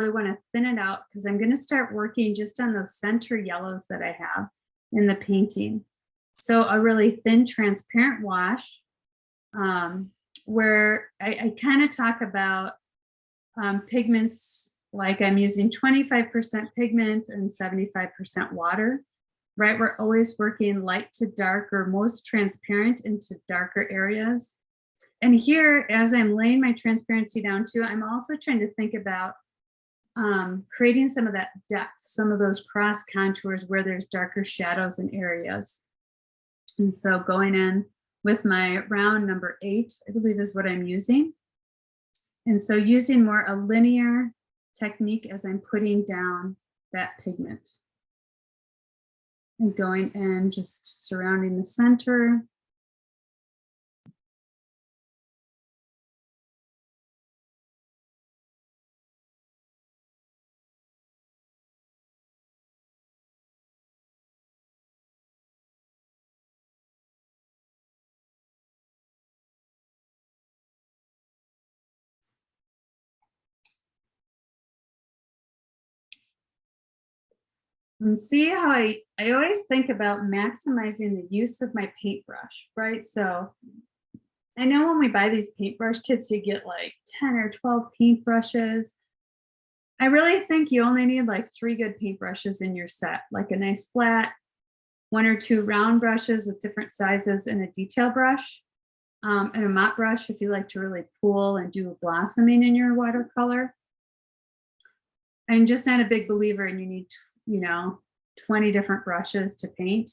really want to thin it out because I'm going to start working just on those center yellows that I have in the painting. So a really thin transparent wash, where I kind of talk about pigments, like I'm using 25% pigment and 75% water, right? We're always working light to dark or most transparent into darker areas. And here, as I'm laying my transparency down too, I'm also trying to think about creating some of that depth, some of those cross contours where there's darker shadows in areas. And so going in with my round number 8, I believe is what I'm using. And so using more a linear technique as I'm putting down that pigment. And going in, just surrounding the center. And see how I always think about maximizing the use of my paintbrush, right? So I know when we buy these paintbrush kits, you get like 10 or 12 paintbrushes. I really think you only need like 3 good paintbrushes in your set, like a nice flat, 1 or 2 round brushes with different sizes and a detail brush, and a mop brush if you like to really pull and do blossoming in your watercolor. I'm just not a big believer in you need, 20 different brushes to paint.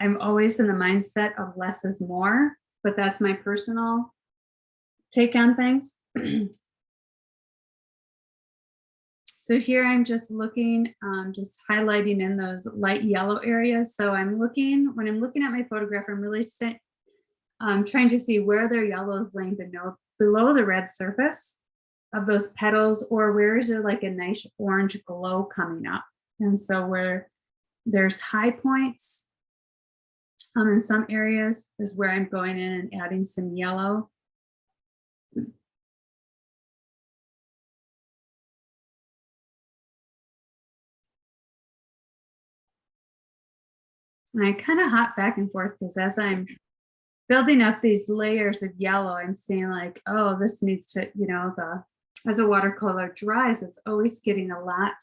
I'm always in the mindset of less is more, but that's my personal take on things. So here I'm just looking, just highlighting in those light yellow areas. So when I'm looking at my photograph, I'm really trying to see where their yellow is laying below the red surface of those petals, or where is there like a nice orange glow coming up. And so where there's high points in some areas is where I'm going in and adding some yellow. And I kind of hop back and forth because as I'm building up these layers of yellow, I'm seeing like, oh, this needs to, as a watercolor dries, it's always getting a lot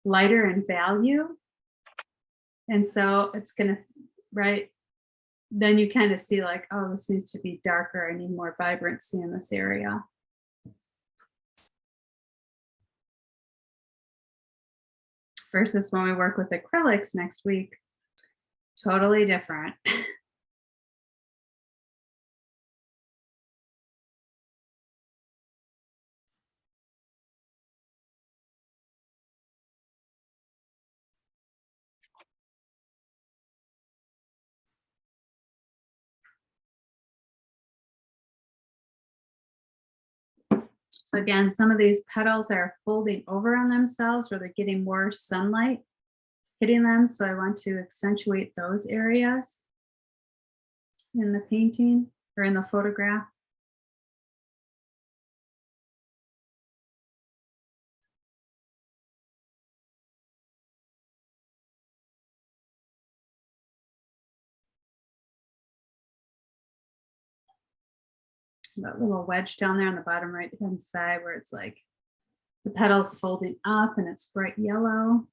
lighter in value. And so it's gonna, right, then you kind of see like, oh, this needs to be darker. I need more vibrancy in this area. Versus when we work with acrylics next week, totally different. So again, some of these petals are folding over on themselves where they're getting more sunlight hitting them. So I want to accentuate those areas in the painting or in the photograph. That little wedge down there on the bottom right hand side where it's like the petals folding up and it's bright yellow.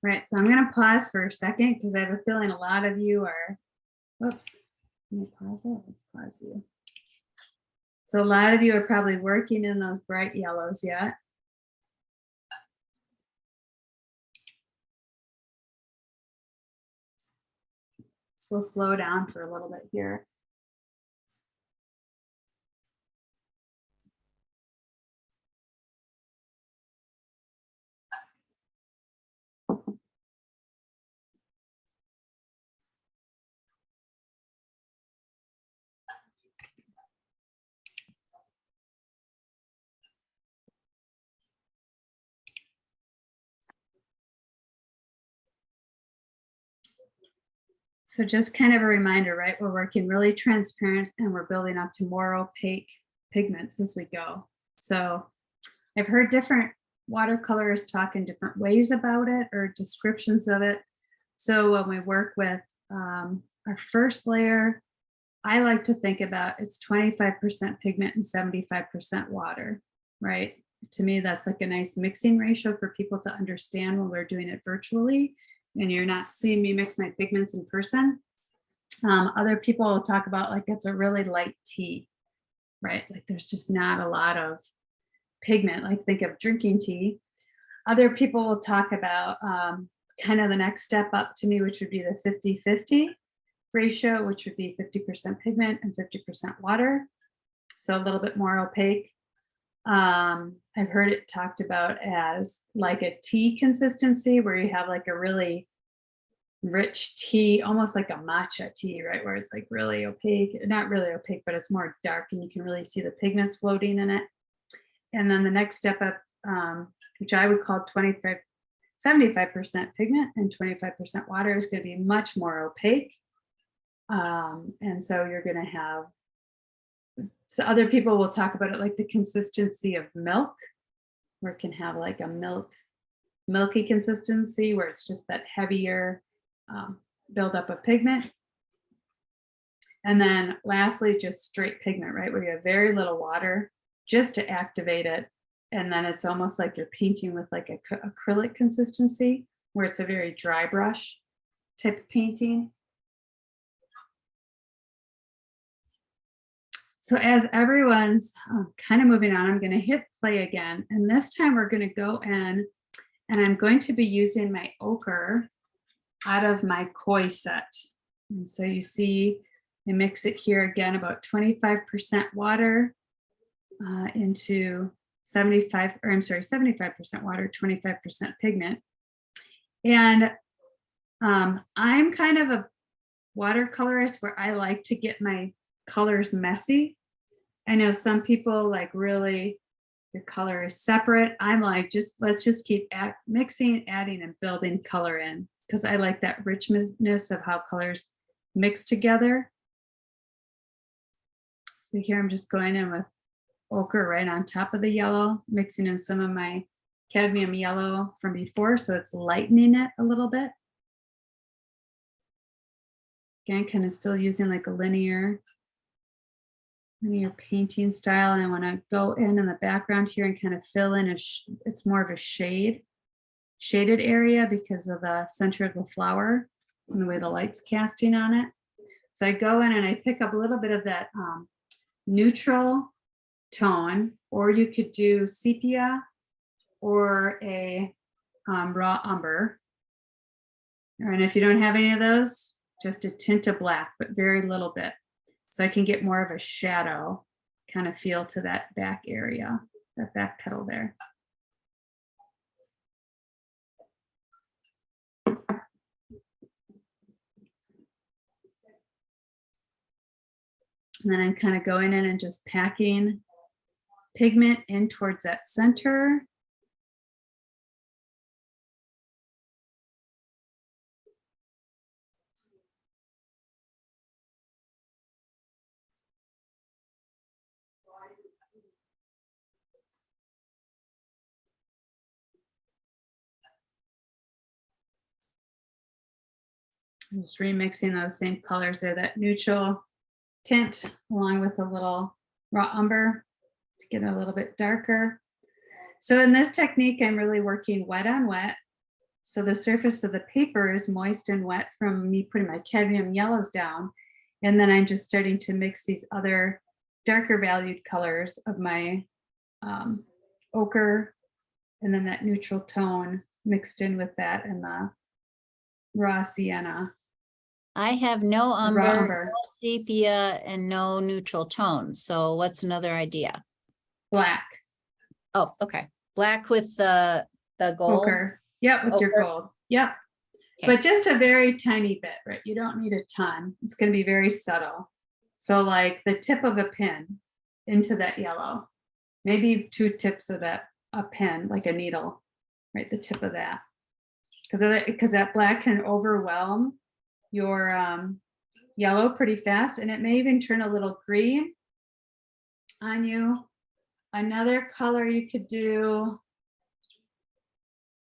Right, so I'm going to pause for a second because I have a feeling a lot of you are, whoops, can you pause it? Let's pause you. So a lot of you are probably working in those bright yellows yet. So we'll slow down for a little bit here. So just kind of a reminder, right? We're working really transparent and we're building up to more opaque pigments as we go. So I've heard different watercolorists talk in different ways about it or descriptions of it. So when we work with our first layer, I like to think about it's 25% pigment and 75% water, right? To me, that's like a nice mixing ratio for people to understand when we're doing it virtually and you're not seeing me mix my pigments in person. Other people will talk about like it's a really light tea, right? Like there's just not a lot of pigment, like think of drinking tea. Other people will talk about kind of the next step up to me, which would be the 50-50 ratio, which would be 50% pigment and 50% water. So a little bit more opaque. I've heard it talked about as like a tea consistency where you have like a really rich tea, almost like a matcha tea, right? Where it's like really opaque, not really opaque, but it's more dark and you can really see the pigments floating in it. And then the next step up, which I would call 75% pigment and 25% water is going to be much more opaque. And so you're going to have, so other people will talk about it like the consistency of milk, where it can have like a milky consistency where it's just that heavier buildup of pigment. And then lastly, just straight pigment, right? Where you have very little water just to activate it. And then it's almost like you're painting with like a acrylic consistency where it's a very dry brush type of painting. So as everyone's kind of moving on, I'm going to hit play again. And this time we're going to go in and I'm going to be using my ochre out of my koi set. And so you see, I mix it here again, about 25% water into 75% water, 25% pigment. And I'm kind of a watercolorist where I like to get my colors messy. I know some people like really your color is separate. I'm like, let's just keep mixing, adding, and building color in because I like that richness of how colors mix together. So here I'm just going in with ochre right on top of the yellow, mixing in some of my cadmium yellow from before, so it's lightening it a little bit. Again, kind of still using like a linear painting style. And I want to go in the background here and kind of fill in it's more of a shaded area because of the center of the flower and the way the light's casting on it. So I go in and I pick up a little bit of that neutral tone, or you could do sepia or a raw umber. And if you don't have any of those, just a tint of black, but very little bit. So I can get more of a shadow kind of feel to that back area, that back petal there. And then I'm kind of going in and just packing pigment in towards that center. I'm just remixing those same colors there, that neutral tint along with a little raw umber to get it a little bit darker. So in this technique, I'm really working wet on wet. So the surface of the paper is moist and wet from me putting my cadmium yellows down. And then I'm just starting to mix these other darker valued colors of my ochre and then that neutral tone mixed in with that and the raw sienna. I have no umber, no sepia, and no neutral tone. So what's another idea? Black. Oh, okay. Black with the gold. Ochre. Yep, with your gold. Yep. Okay. But just a very tiny bit, right? You don't need a ton. It's going to be very subtle. So like the tip of a pin into that yellow, maybe 2 tips of a pin, like a needle, right? The tip of that. Because that black can overwhelm your yellow pretty fast, and it may even turn a little green on you. Another color you could do,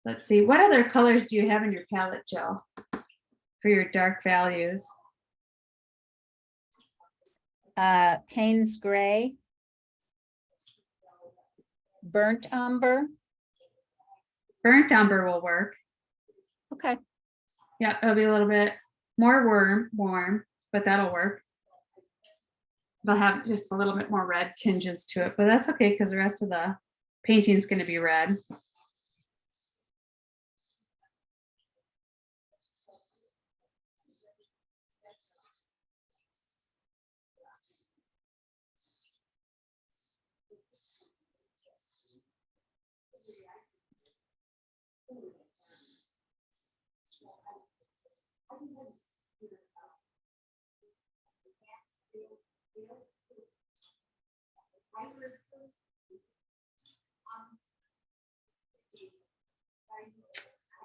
let's see, what other colors do you have in your palette, Jill, for your dark values? Payne's gray, burnt umber. Burnt umber will work. Okay. Yeah, it'll be a little bit more warm, but that'll work. They'll have just a little bit more red tinges to it, but that's okay because the rest of the painting is going to be red.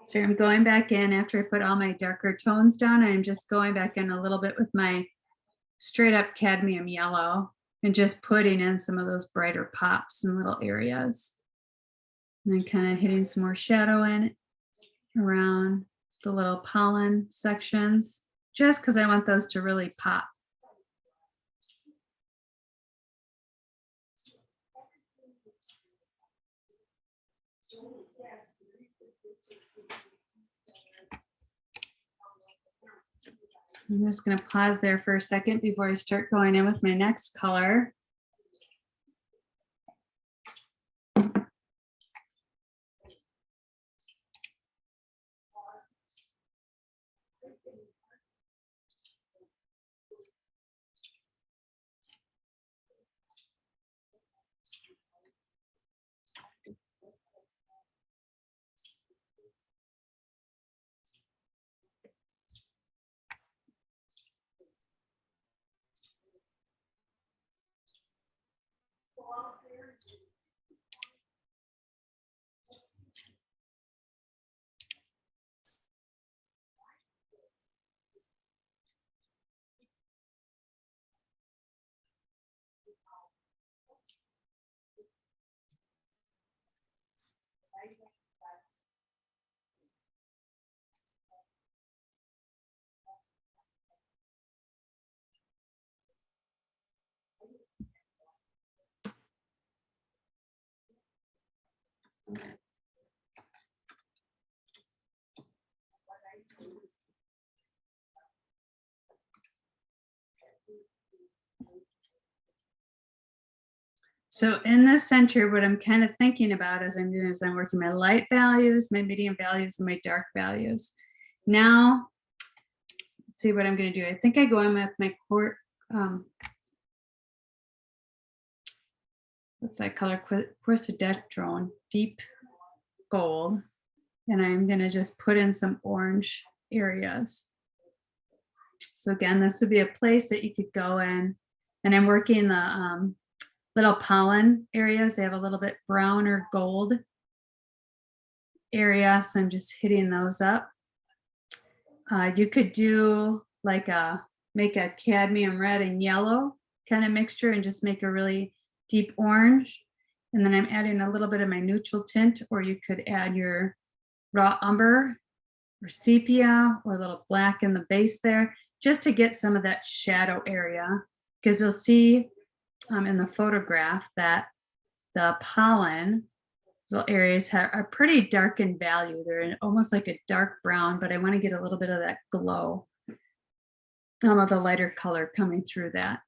So I'm going back in after I put all my darker tones down. I'm just going back in a little bit with my straight up cadmium yellow and just putting in some of those brighter pops in little areas. And then kind of hitting some more shadow in around the little pollen sections, just because I want those to really pop. I'm just going to pause there for a second before I start going in with my next color. So in the center, what I'm kind of thinking about as I'm doing is I'm working my light values, my medium values, and my dark values. Now, let's see what I'm going to do. I think I go in with my what's that color? Quercedrone, deep gold. And I'm going to just put in some orange areas. So again, this would be a place that you could go in. And I'm working the little pollen areas. They have a little bit brown or gold area. So I'm just hitting those up. You could do like make a cadmium red and yellow kind of mixture and just make a really deep orange. And then I'm adding a little bit of my neutral tint, or you could add your raw umber or sepia or a little black in the base there, just to get some of that shadow area. Because you'll see in the photograph that the pollen little areas are pretty dark in value. They're almost like a dark brown, but I want to get a little bit of that glow of the lighter color coming through that.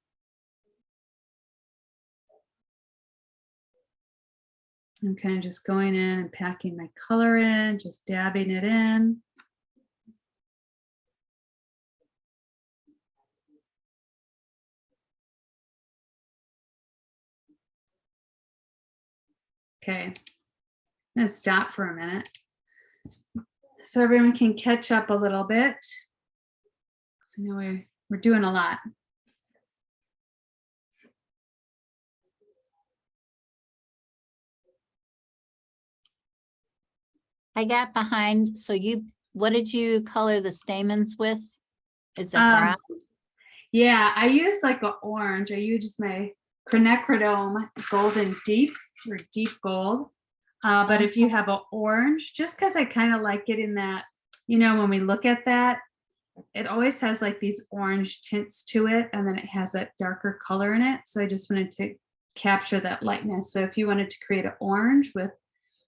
I'm kind of just going in and packing my color in, just dabbing it in. Okay, I'm gonna stop for a minute so everyone can catch up a little bit. So now we're doing a lot. I got behind. So what did you color the stamens with? It's a brown. Yeah, I use like an orange. I use my quinacridone golden deep or deep gold. But if you have an orange, just because I kind of like it in that, you know, when we look at that, it always has like these orange tints to it, and then it has that darker color in it. So I just wanted to capture that lightness. So if you wanted to create an orange with,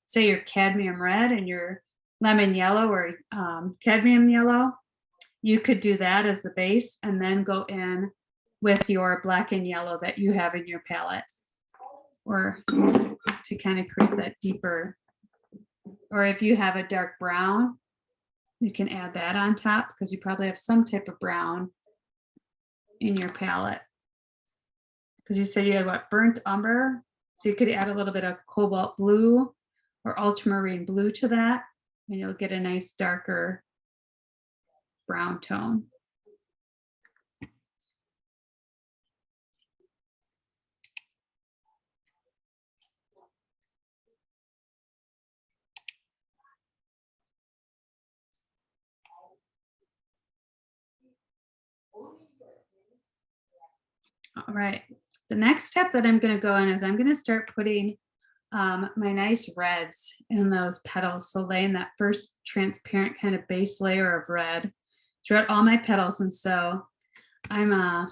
say, your cadmium red and your lemon yellow or cadmium yellow, you could do that as the base and then go in with your black and yellow that you have in your palette, or to kind of create that deeper. Or if you have a dark brown, you can add that on top because you probably have some type of brown in your palette. Because you said you had what, burnt umber? So you could add a little bit of cobalt blue or ultramarine blue to that, and you'll get a nice darker brown tone. All right, the next step that I'm going to go in is I'm going to start putting my nice reds in those petals. So laying that first transparent kind of base layer of red throughout all my petals. And so I'm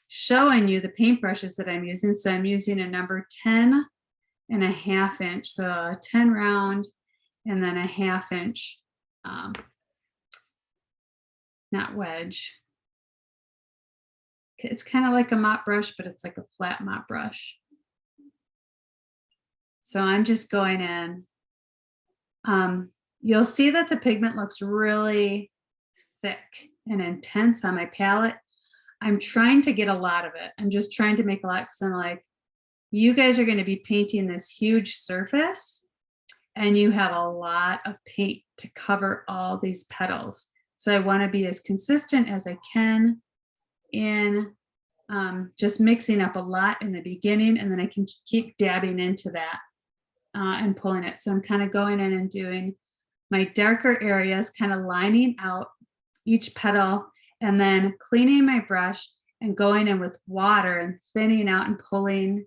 showing you the paintbrushes that I'm using. So I'm using a number 10.5 inch. So a 10 round and then a 1/2 inch, not wedge. It's kind of like a mop brush, but it's like a flat mop brush. So I'm just going in. You'll see that the pigment looks really thick and intense on my palette. I'm trying to get a lot of it. I'm just trying to make a lot because I'm like, you guys are going to be painting this huge surface and you have a lot of paint to cover all these petals. So I want to be as consistent as I can in just mixing up a lot in the beginning, and then I can keep dabbing into that and pulling it. So I'm kind of going in and doing my darker areas, kind of lining out each petal, and then cleaning my brush and going in with water and thinning out and pulling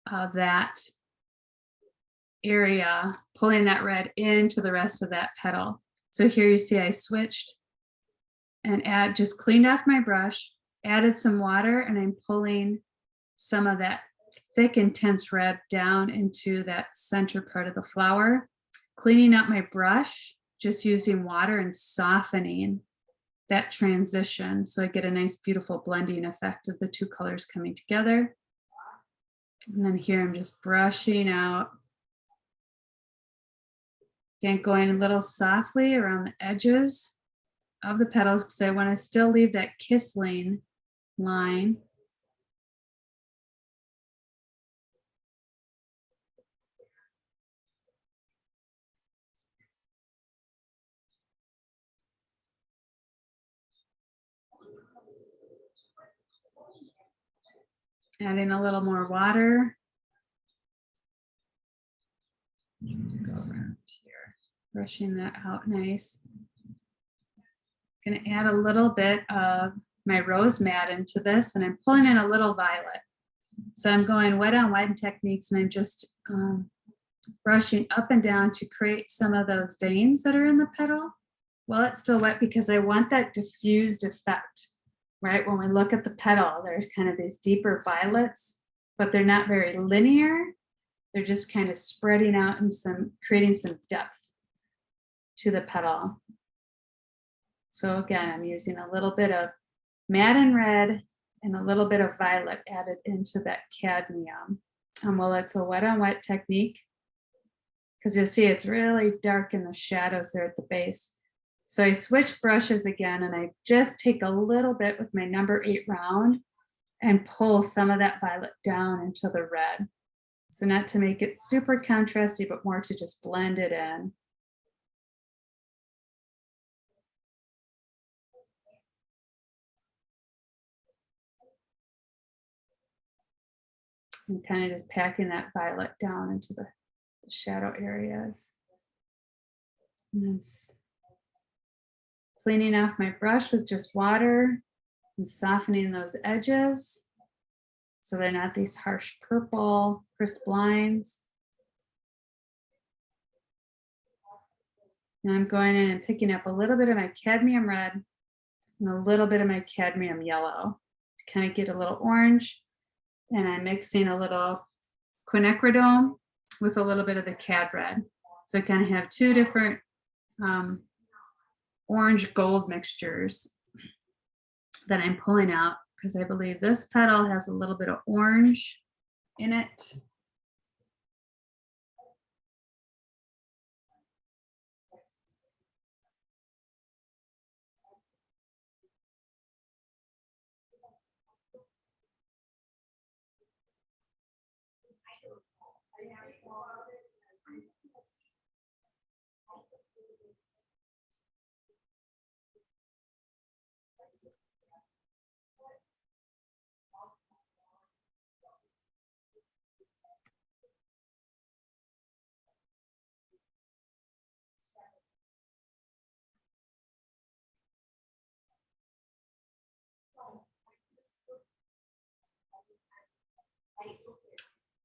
that area, pulling that red into the rest of that petal. So here you see I switched and just cleaned off my brush, added some water, and I'm pulling some of that thick, intense red down into that center part of the flower, cleaning up my brush, just using water and softening that transition. So I get a nice, beautiful blending effect of the two colors coming together. And then here I'm just brushing out. Again, going a little softly around the edges of the petals because I want to still leave that kissling line. Adding a little more water. Go around here, brushing that out nice. Going to add a little bit of my rose mat into this, and I'm pulling in a little violet. So I'm going wet on wet techniques, and I'm just brushing up and down to create some of those veins that are in the petal while it's still wet, because I want that diffused effect, right? When we look at the petal, there's kind of these deeper violets, but they're not very linear. They're just kind of spreading out and creating some depth to the petal. So again, I'm using a little bit of Madden red and a little bit of violet added into that cadmium. Well, it's a wet on wet technique because you'll see it's really dark in the shadows there at the base. So I switch brushes again, and I just take a little bit with my number 8 round and pull some of that violet down into the red. So not to make it super contrasty, but more to just blend it in. And kind of just packing that violet down into the shadow areas. And then cleaning off my brush with just water and softening those edges so they're not these harsh purple crisp lines. Now I'm going in and picking up a little bit of my cadmium red and a little bit of my cadmium yellow to kind of get a little orange. And I'm mixing a little quinacridone with a little bit of the cad red. So I kind of have two different orange gold mixtures that I'm pulling out because I believe this petal has a little bit of orange in it.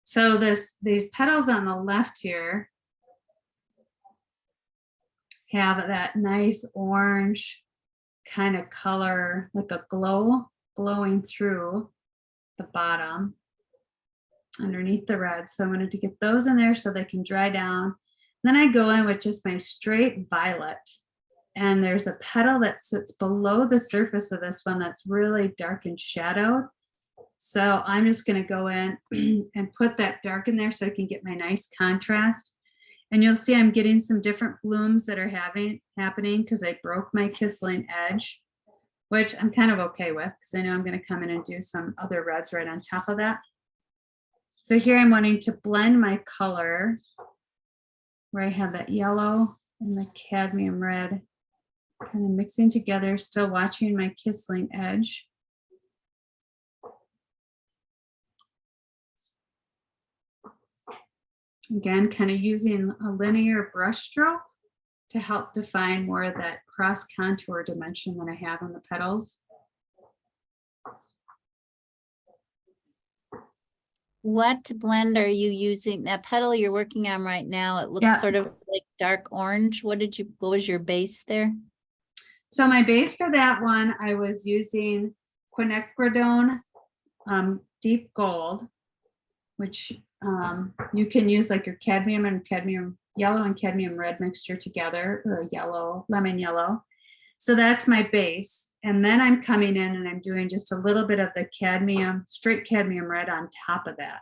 So these petals on the left here have that nice orange kind of color, like a glowing through the bottom underneath the red. So I wanted to get those in there so they can dry down. Then I go in with just my straight violet. And there's a petal that sits below the surface of this one that's really dark and shadowed. So I'm just going to go in and put that dark in there so I can get my nice contrast. And you'll see I'm getting some different blooms that are happening because I broke my Kissling edge, which I'm kind of okay with because I know I'm going to come in and do some other reds right on top of that. So here I'm wanting to blend my color where I have that yellow and the cadmium red kind of mixing together, still watching my Kissling edge. Again, kind of using a linear brush stroke to help define more of that cross contour dimension that I have on the petals. What blend are you using? That petal you're working on right now, it looks sort of like dark orange. What was your base there? So my base for that one, I was using quinacridone deep gold, which you can use like your cadmium and cadmium yellow and cadmium red mixture together, or a yellow, lemon yellow. So that's my base. And then I'm coming in and I'm doing just a little bit of the cadmium, straight cadmium red on top of that.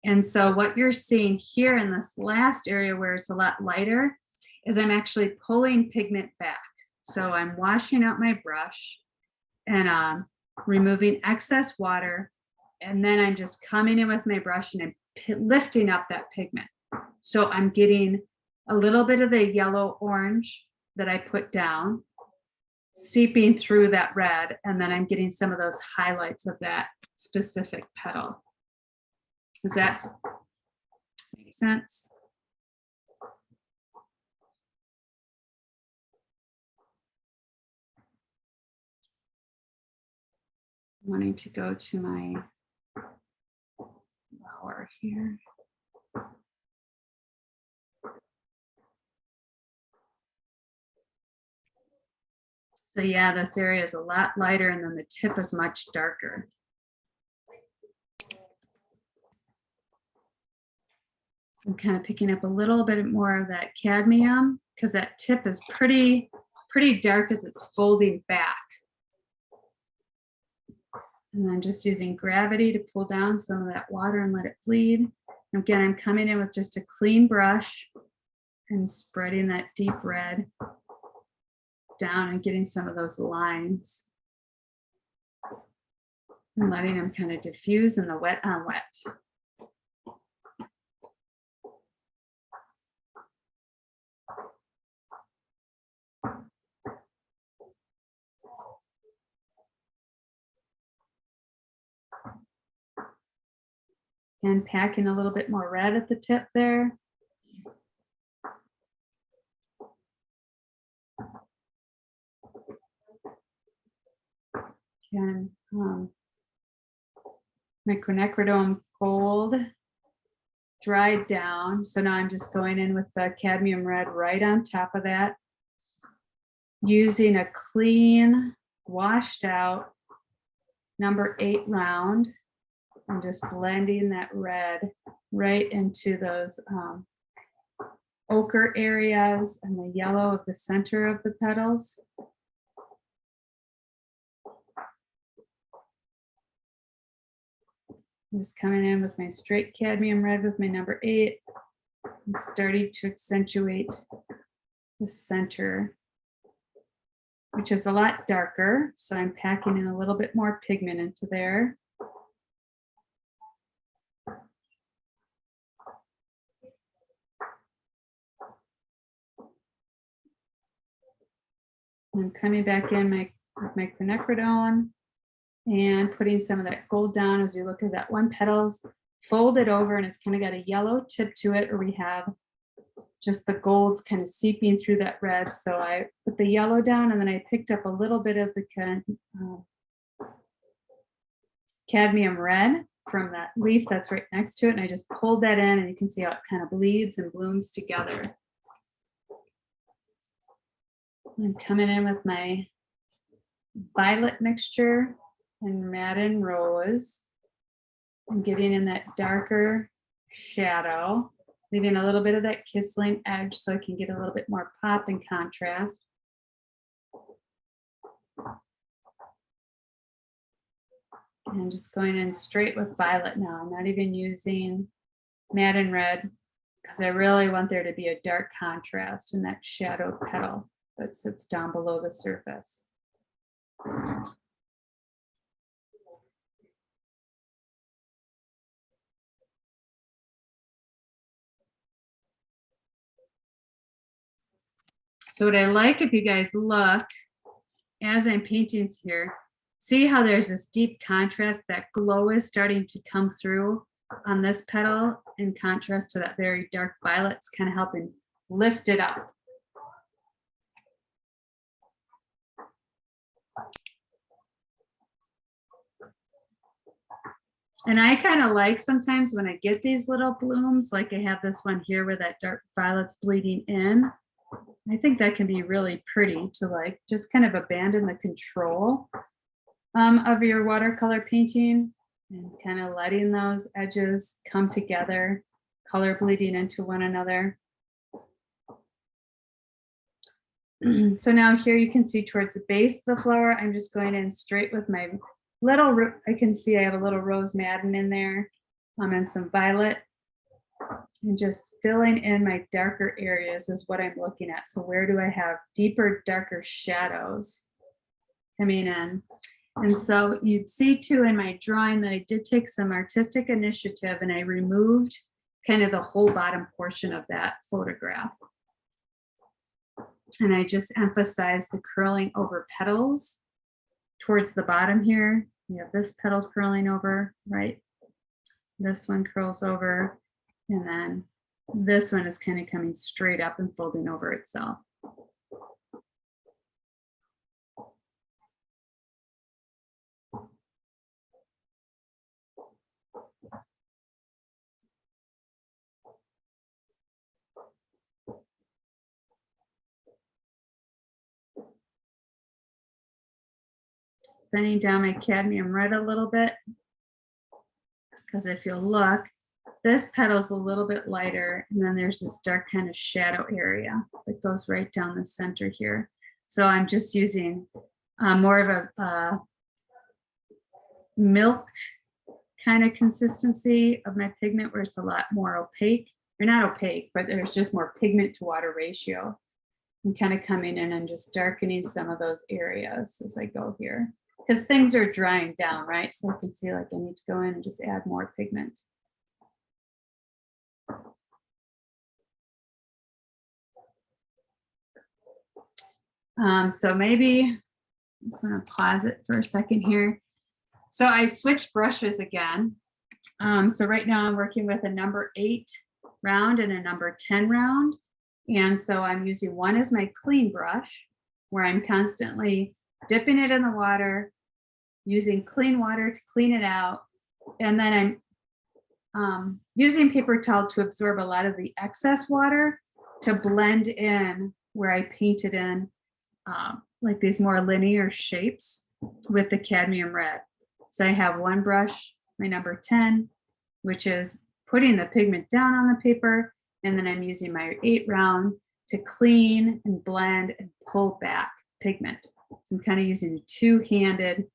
And so what you're seeing here in this last area where it's a lot lighter is I'm actually pulling pigment back. So I'm washing out my brush and removing excess water. And then I'm just coming in with my brush and I'm lifting up that pigment. So I'm getting a little bit of the yellow orange that I put down, seeping through that red, and then I'm getting some of those highlights of that specific petal. Does that make sense? I'm wanting to go to my flower here. So yeah, this area is a lot lighter and then the tip is much darker. So I'm kind of picking up a little bit more of that cadmium because that tip is pretty dark as it's folding back. And then just using gravity to pull down some of that water and let it bleed. Again, I'm coming in with just a clean brush and spreading that deep red down and getting some of those lines and letting them kind of diffuse in the wet on wet. And packing a little bit more red at the tip there. and my quinacridone gold dried down. So now I'm just going in with the cadmium red right on top of that, using a clean, washed out number 8 round. I'm just blending that red right into those ochre areas and the yellow of the center of the petals. I'm just coming in with my straight cadmium red with my number 8 and starting to accentuate the center, which is a lot darker. So I'm packing in a little bit more pigment into there. I'm coming back in with my quinacridone and putting some of that gold down. As you look at that one petal's folded over and it's kind of got a yellow tip to it, or we have just the golds kind of seeping through that red. So I put the yellow down and then I picked up a little bit of the cadmium red from that leaf that's right next to it. And I just pulled that in and you can see how it kind of bleeds and blooms together. I'm coming in with my violet mixture and Madden Rose. I'm getting in that darker shadow, leaving a little bit of that Kissling edge so I can get a little bit more pop and contrast. And just going in straight with violet now. I'm not even using Madden Red because I really want there to be a dark contrast in that shadowed petal that sits down below the surface. So what I like, if you guys look, as I'm painting here, see how there's this deep contrast, that glow is starting to come through on this petal in contrast to that very dark violet. It's kind of helping lift it up. And I kind of like sometimes when I get these little blooms, like I have this one here where that dark violet's bleeding in. I think that can be really pretty to like just kind of abandon the control of your watercolor painting and kind of letting those edges come together, color bleeding into one another. So now here you can see towards the base of the flower, I'm just going in straight with my little, I can see I have a little rose madden in there and some violet, and just filling in my darker areas is what I'm looking at. So where do I have deeper, darker shadows coming in? And so you'd see too in my drawing that I did take some artistic initiative and I removed kind of the whole bottom portion of that photograph. And I just emphasized the curling over petals towards the bottom here. You have this petal curling over, right? This one curls over, and then this one is kind of coming straight up and folding over itself. Thinning down my cadmium red a little bit, because if you'll look, this petal's a little bit lighter, and then there's this dark kind of shadow area that goes right down the center here. So I'm just using more of a milk kind of consistency of my pigment, where it's a lot more opaque, or not opaque, but there's just more pigment to water ratio. I'm kind of coming in and just darkening some of those areas as I go here, because things are drying down, right? So I can see like I need to go in and just add more pigment. So maybe I just want to pause it for a second here. So I switched brushes again. So right now I'm working with a number 8 round and a number 10 round. And so I'm using one as my clean brush, where I'm constantly dipping it in the water, using clean water to clean it out. And then I'm using paper towel to absorb a lot of the excess water to blend in where I painted in like these more linear shapes with the cadmium red. So I have one brush, my number 10, which is putting the pigment down on the paper. And then I'm using my 8 round to clean and blend and pull back pigment. So I'm kind of using a two-handed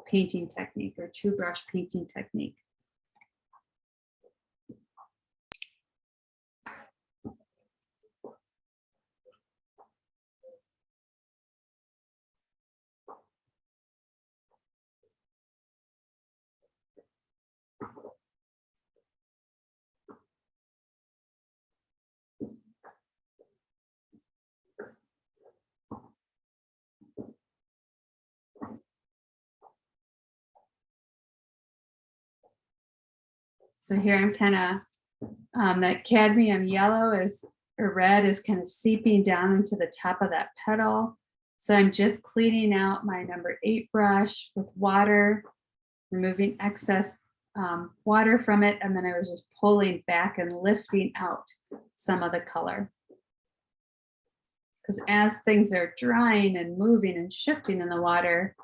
painting technique or two brush painting technique. So here I'm kind of, that cadmium yellow is, or red is kind of seeping down into the top of that petal. So I'm just cleaning out my number 8 brush with water, removing excess water from it. And then I was just pulling back and lifting out some of the color. Because as things are drying and moving and shifting in the water,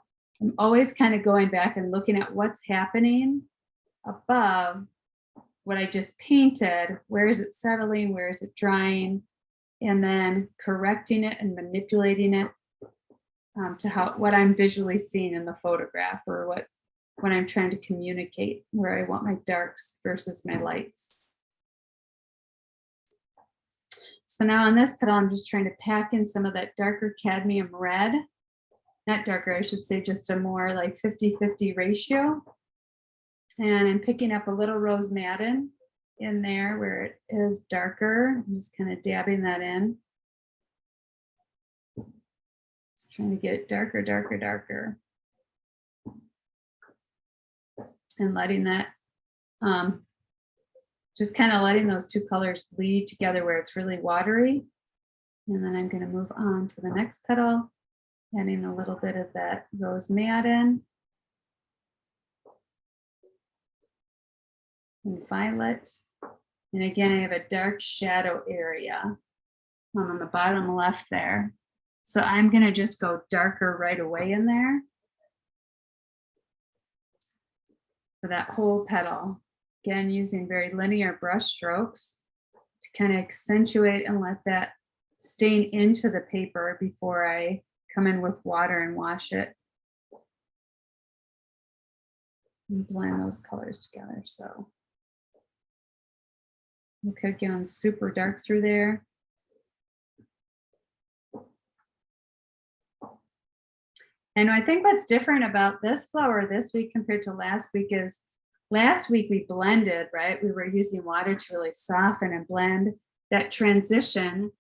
I'm always kind of going back and looking at what's happening above what I just painted. Where is it settling? Where is it drying? And then correcting it and manipulating it to what I'm visually seeing in the photograph, or what I'm trying to communicate, where I want my darks versus my lights. So now on this petal, I'm just trying to pack in some of that darker cadmium red. Not darker, I should say, just a more like 50-50 ratio. And I'm picking up a little rose madden in there where it is darker. I'm just kind of dabbing that in. Just trying to get it darker, darker, darker. And letting that, just kind of letting those two colors bleed together where it's really watery. And then I'm going to move on to the next petal, adding a little bit of that rose madden. And violet. And again, I have a dark shadow area on the bottom left there. So I'm going to just go darker right away in there for that whole petal. Again, using very linear brush strokes to kind of accentuate and let that stain into the paper before I come in with water and wash it. And blend those colors together. So okay, going super dark through there. And I think what's different about this flower this week compared to last week is last week we blended, right? We were using water to really soften and blend that transition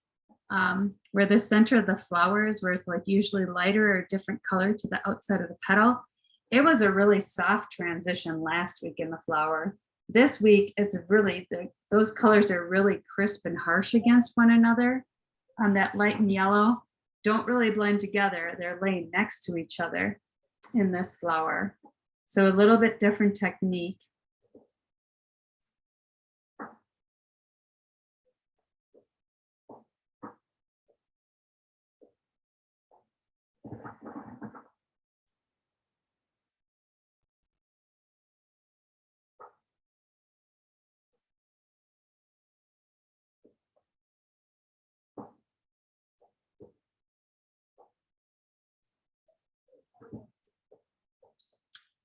where the center of the flowers, where it's like usually lighter or different color to the outside of the petal. It was a really soft transition last week in the flower. This week, it's really, those colors are really crisp and harsh against one another. That light and yellow don't really blend together. They're laying next to each other in this flower. So a little bit different technique.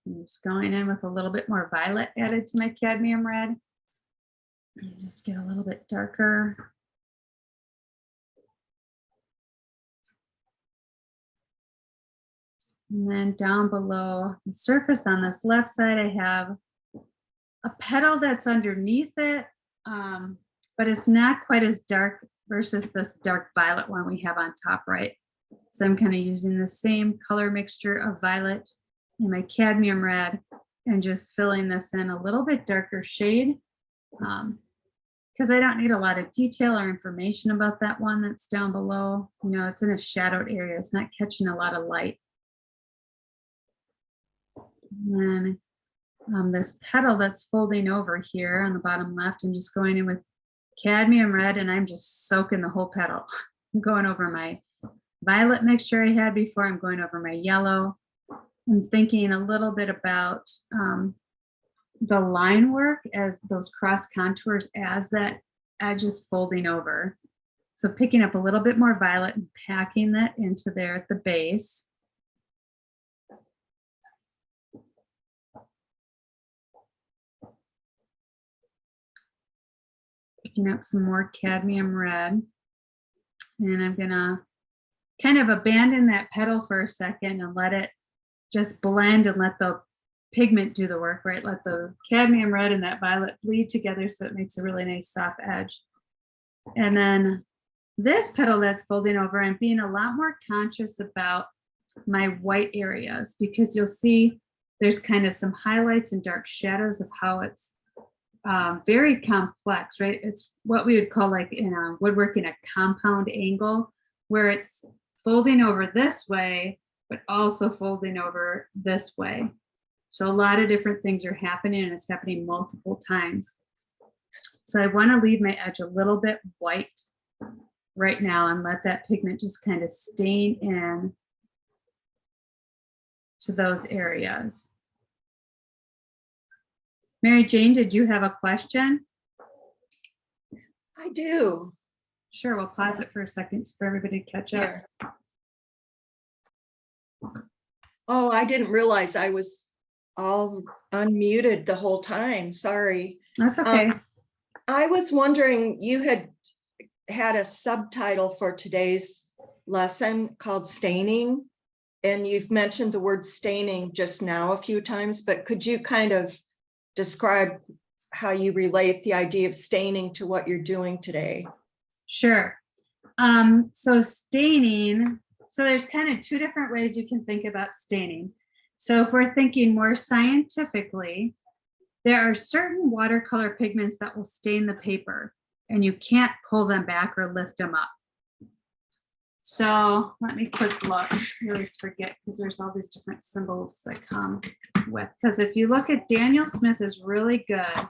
I'm just going in with a little bit more violet added to my cadmium red. And just get a little bit darker. And then down below the surface on this left side, I have a petal that's underneath it, but it's not quite as dark versus this dark violet one we have on top right. So I'm kind of using the same color mixture of violet and my cadmium red and just filling this in a little bit darker shade because I don't need a lot of detail or information about that one that's down below. You know, it's in a shadowed area. It's not catching a lot of light. And then this petal that's folding over here on the bottom left, I'm just going in with cadmium red and I'm just soaking the whole petal. I'm going over my violet mixture I had before. I'm going over my yellow. I'm thinking a little bit about the line work as those cross contours as that edge is folding over. So picking up a little bit more violet and packing that into there at the base. Picking up some more cadmium red. And I'm gonna kind of abandon that petal for a second and let it just blend and let the pigment do the work, right? Let the cadmium red and that violet bleed together so it makes a really nice soft edge. And then this petal that's folding over, I'm being a lot more conscious about my white areas because you'll see there's kind of some highlights and dark shadows of how it's very complex, right? It's what we would call like in woodworking a compound angle where it's folding over this way, but also folding over this way. So a lot of different things are happening and it's happening multiple times. So I want to leave my edge a little bit white right now and let that pigment just kind of stain in to those areas. Mary Jane, did you have a question? I do. Sure, we'll pause it for a second for everybody to catch up. Here. Oh, I didn't realize I was all unmuted the whole time. Sorry. That's okay. I was wondering, you had a subtitle for today's lesson called staining, and you've mentioned the word staining just now a few times, but could you kind of describe how you relate the idea of staining to what you're doing today? Sure. So staining, so there's kind of two different ways you can think about staining. So if we're thinking more scientifically, there are certain watercolor pigments that will stain the paper and you can't pull them back or lift them up. So let me quick look. I always forget because there's all these different symbols that come with. Because if you look at Daniel Smith is really good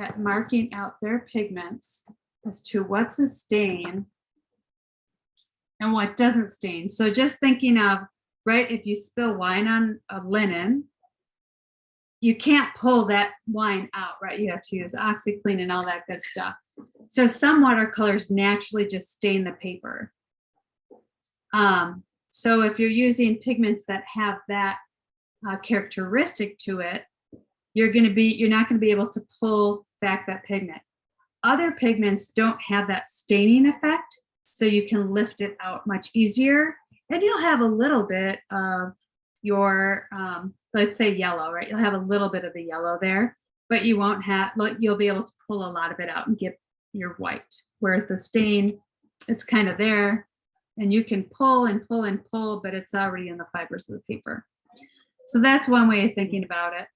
at marking out their pigments as to what's a stain and what doesn't stain. So just thinking of, right, if you spill wine on a linen, you can't pull that wine out, right? You have to use OxyClean and all that good stuff. So some watercolors naturally just stain the paper. So if you're using pigments that have that characteristic to it, you're not going to be able to pull back that pigment. Other pigments don't have that staining effect, so you can lift it out much easier, and you'll have a little bit of your, let's say yellow, right? You'll have a little bit of the yellow there, but you won't have, you'll be able to pull a lot of it out and get your white, where the stain, it's kind of there, and you can pull and pull and pull, but it's already in the fibers of the paper. So that's one way of thinking about it.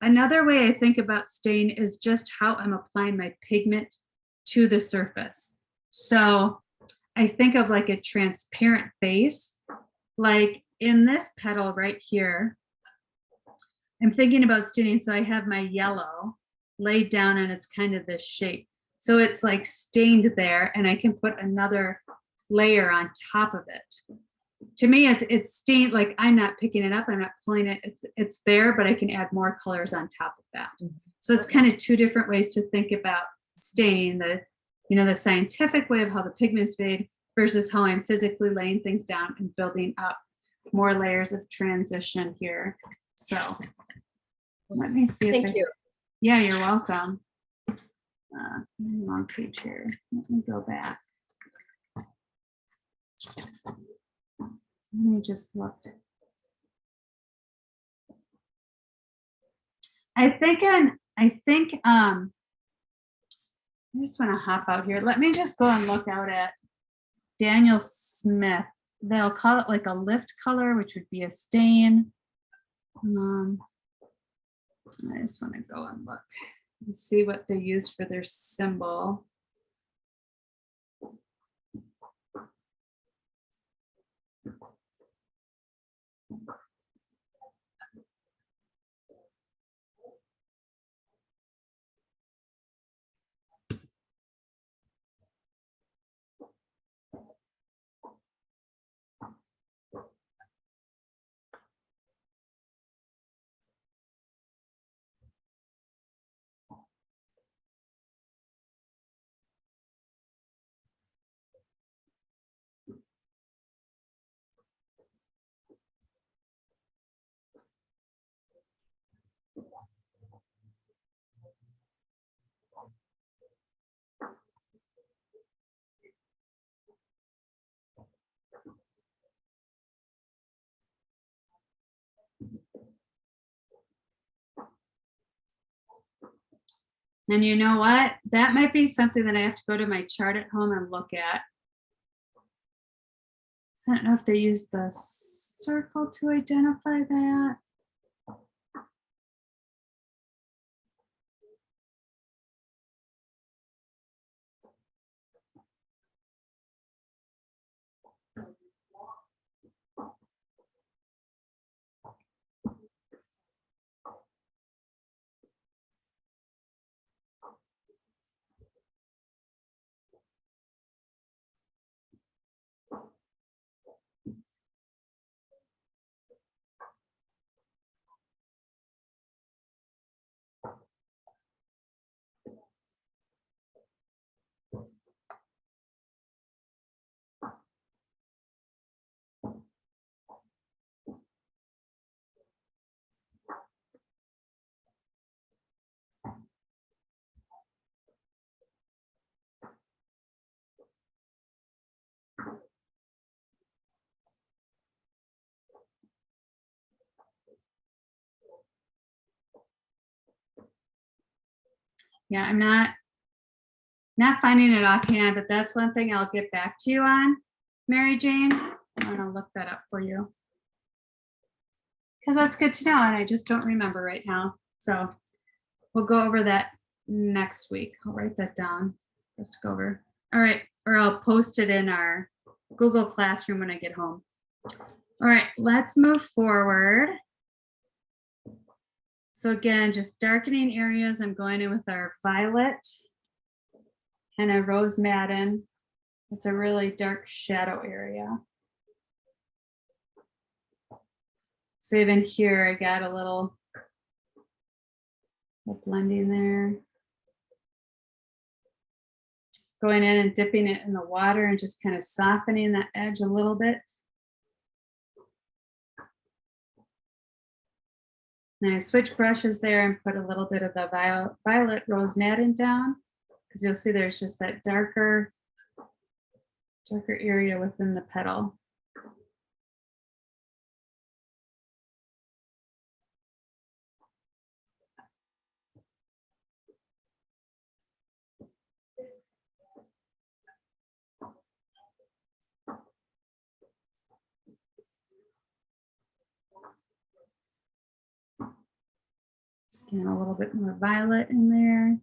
Another way I think about stain is just how I'm applying my pigment to the surface. So I think of like a transparent face, like in this petal right here, I'm thinking about staining. So I have my yellow laid down and it's kind of this shape. So it's like stained there and I can put another layer on top of it. To me, it's stained, like I'm not picking it up, I'm not pulling it, it's there, but I can add more colors on top of that. So it's kind of two different ways to think about staining, the scientific way of how the pigment's made versus how I'm physically laying things down and building up more layers of transition here. So let me see. Thank you. Yeah, you're welcome. Long page here. Let me go back. Let me just look. I just want to hop out here. Let me just go and look out at Daniel Smith. They'll call it like a lift color, which would be a stain. I just want to go and look and see what they use for their symbol. And you know what? That might be something that I have to go to my chart at home and look at. So I don't know if they use the circle to identify that. Yeah, I'm not finding it offhand, but that's one thing I'll get back to you on, Mary Jane. I'm gonna look that up for you. Because that's good to know, and I just don't remember right now. So we'll go over that next week. I'll write that down. Just go over. All right, or I'll post it in our Google Classroom when I get home. All right, let's move forward. So again, just darkening areas. I'm going in with our violet and a rose madden. It's a really dark shadow area. So even here, I got a little blending there. Going in and dipping it in the water and just kind of softening that edge a little bit. And I switch brushes there and put a little bit of the violet rose madden down, because you'll see there's just that darker area within the petal. Getting a little bit more violet in there.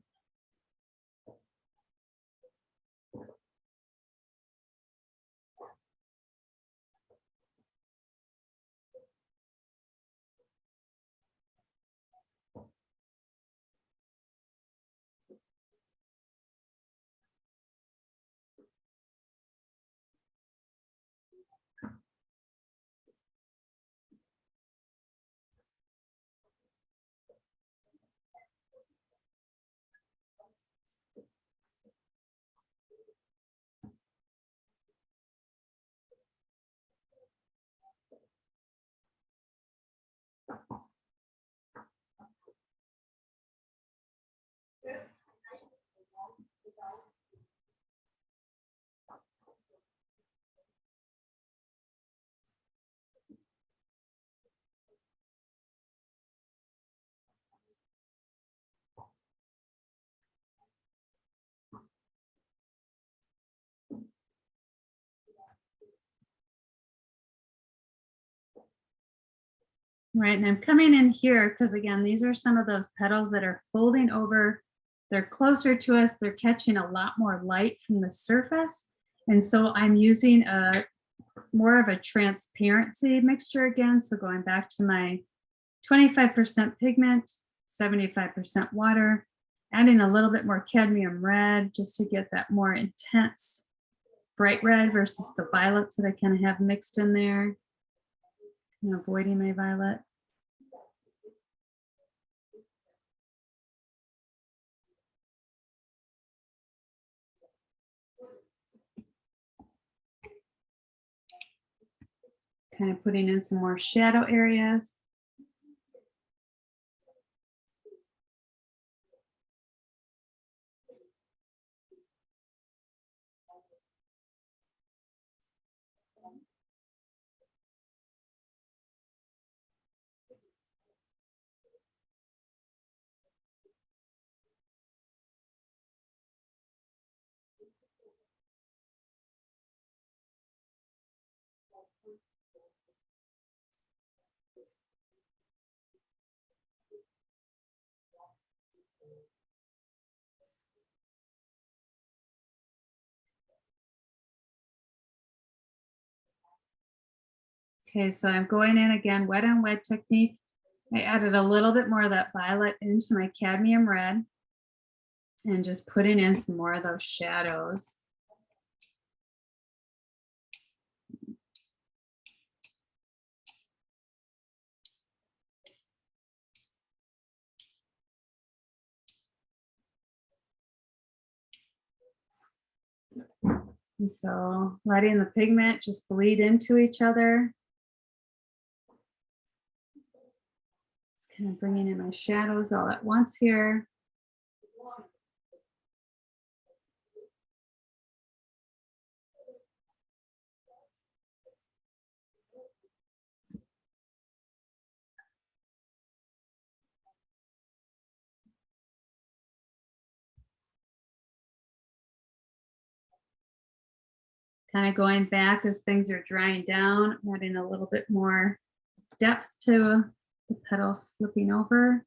Right, and I'm coming in here because again, these are some of those petals that are folding over. They're closer to us. They're catching a lot more light from the surface. And so I'm using a more of a transparency mixture again. So going back to my 25% pigment, 75% water, adding a little bit more cadmium red just to get that more intense bright red versus the violets that I kind of have mixed in there. And avoiding my violet. Kind of putting in some more shadow areas. Okay, so I'm going in again, wet on wet technique. I added a little bit more of that violet into my cadmium red and just putting in some more of those shadows. And so letting the pigment just bleed into each other. Just kind of bringing in my shadows all at once here. Kind of going back as things are drying down, adding a little bit more depth to the petal, flipping over,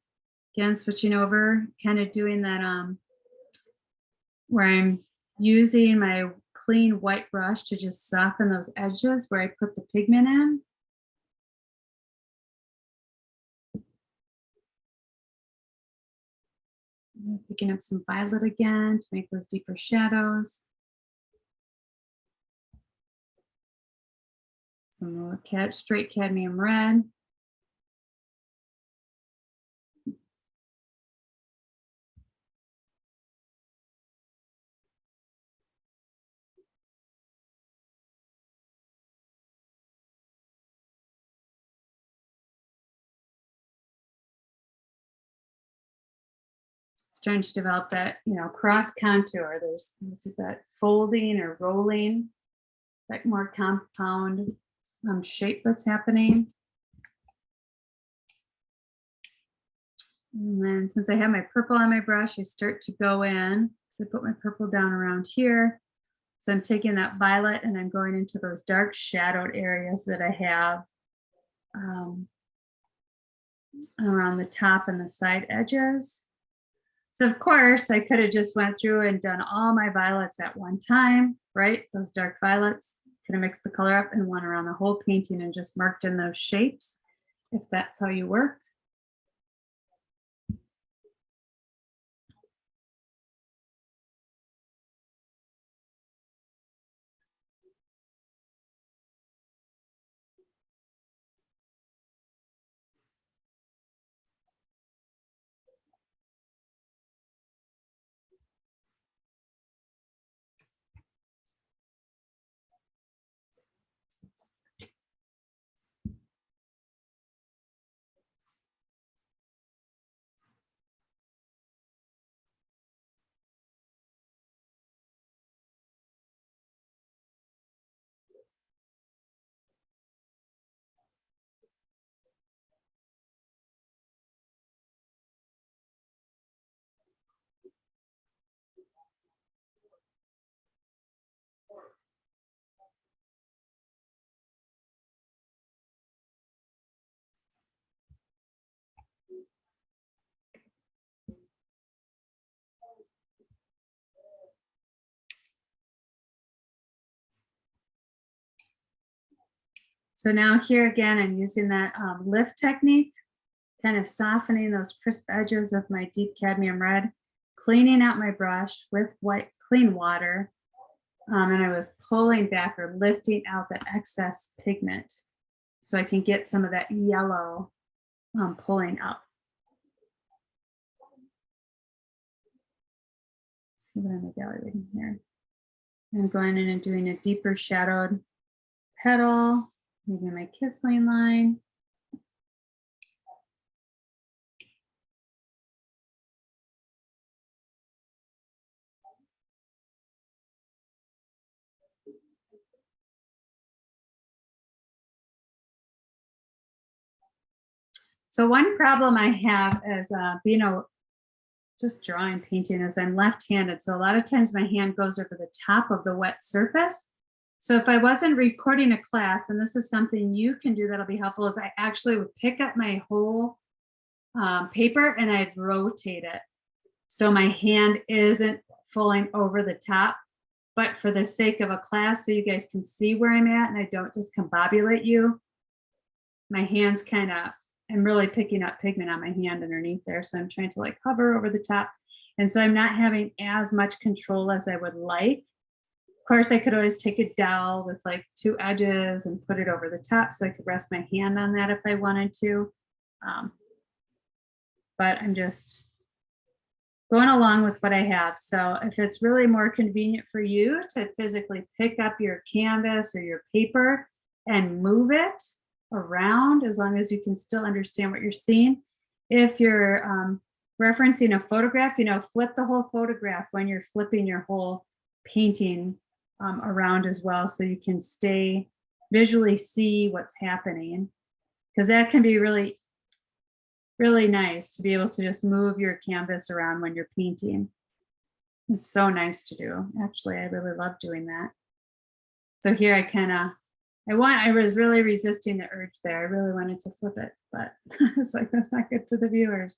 again, switching over, kind of doing that where I'm using my clean white brush to just soften those edges where I put the pigment in. Picking up some violet again to make those deeper shadows. Some more straight cadmium red. Starting to develop that, cross contour. There's that folding or rolling, that more compound shape that's happening. And then since I have my purple on my brush, I start to go in. I put my purple down around here. So I'm taking that violet and I'm going into those dark shadowed areas that I have around the top and the side edges. So of course I could have just went through and done all my violets at one time, right? Those dark violets, could have mixed the color up and went around the whole painting and just marked in those shapes, if that's how you work. So now here again, I'm using that lift technique, kind of softening those crisp edges of my deep cadmium red, cleaning out my brush with clean water. And I was pulling back or lifting out the excess pigment so I can get some of that yellow pulling up. Let's see what I'm evaluating here. I'm going in and doing a deeper shadowed petal, leaving my kissling line. So one problem I have as just drawing painting is I'm left-handed. So a lot of times my hand goes over the top of the wet surface. So if I wasn't recording a class, and this is something you can do that'll be helpful, is I actually would pick up my whole paper and I'd rotate it So my hand isn't falling over the top, but for the sake of a class, so you guys can see where I'm at and I don't discombobulate you, my hands kind of, I'm really picking up pigment on my hand underneath there. So I'm trying to like hover over the top. And so I'm not having as much control as I would like. Of course, I could always take a dowel with like 2 edges and put it over the top so I could rest my hand on that if I wanted to. But I'm just going along with what I have. So if it's really more convenient for you to physically pick up your canvas or your paper and move it around, as long as you can still understand what you're seeing. If you're referencing a photograph, flip the whole photograph when you're flipping your whole painting around as well, so you can stay visually see what's happening, because that can be really, really nice to be able to just move your canvas around when you're painting. It's so nice to do. Actually, I really love doing that. So here I was really resisting the urge there. I really wanted to flip it, but it's like, that's not good for the viewers.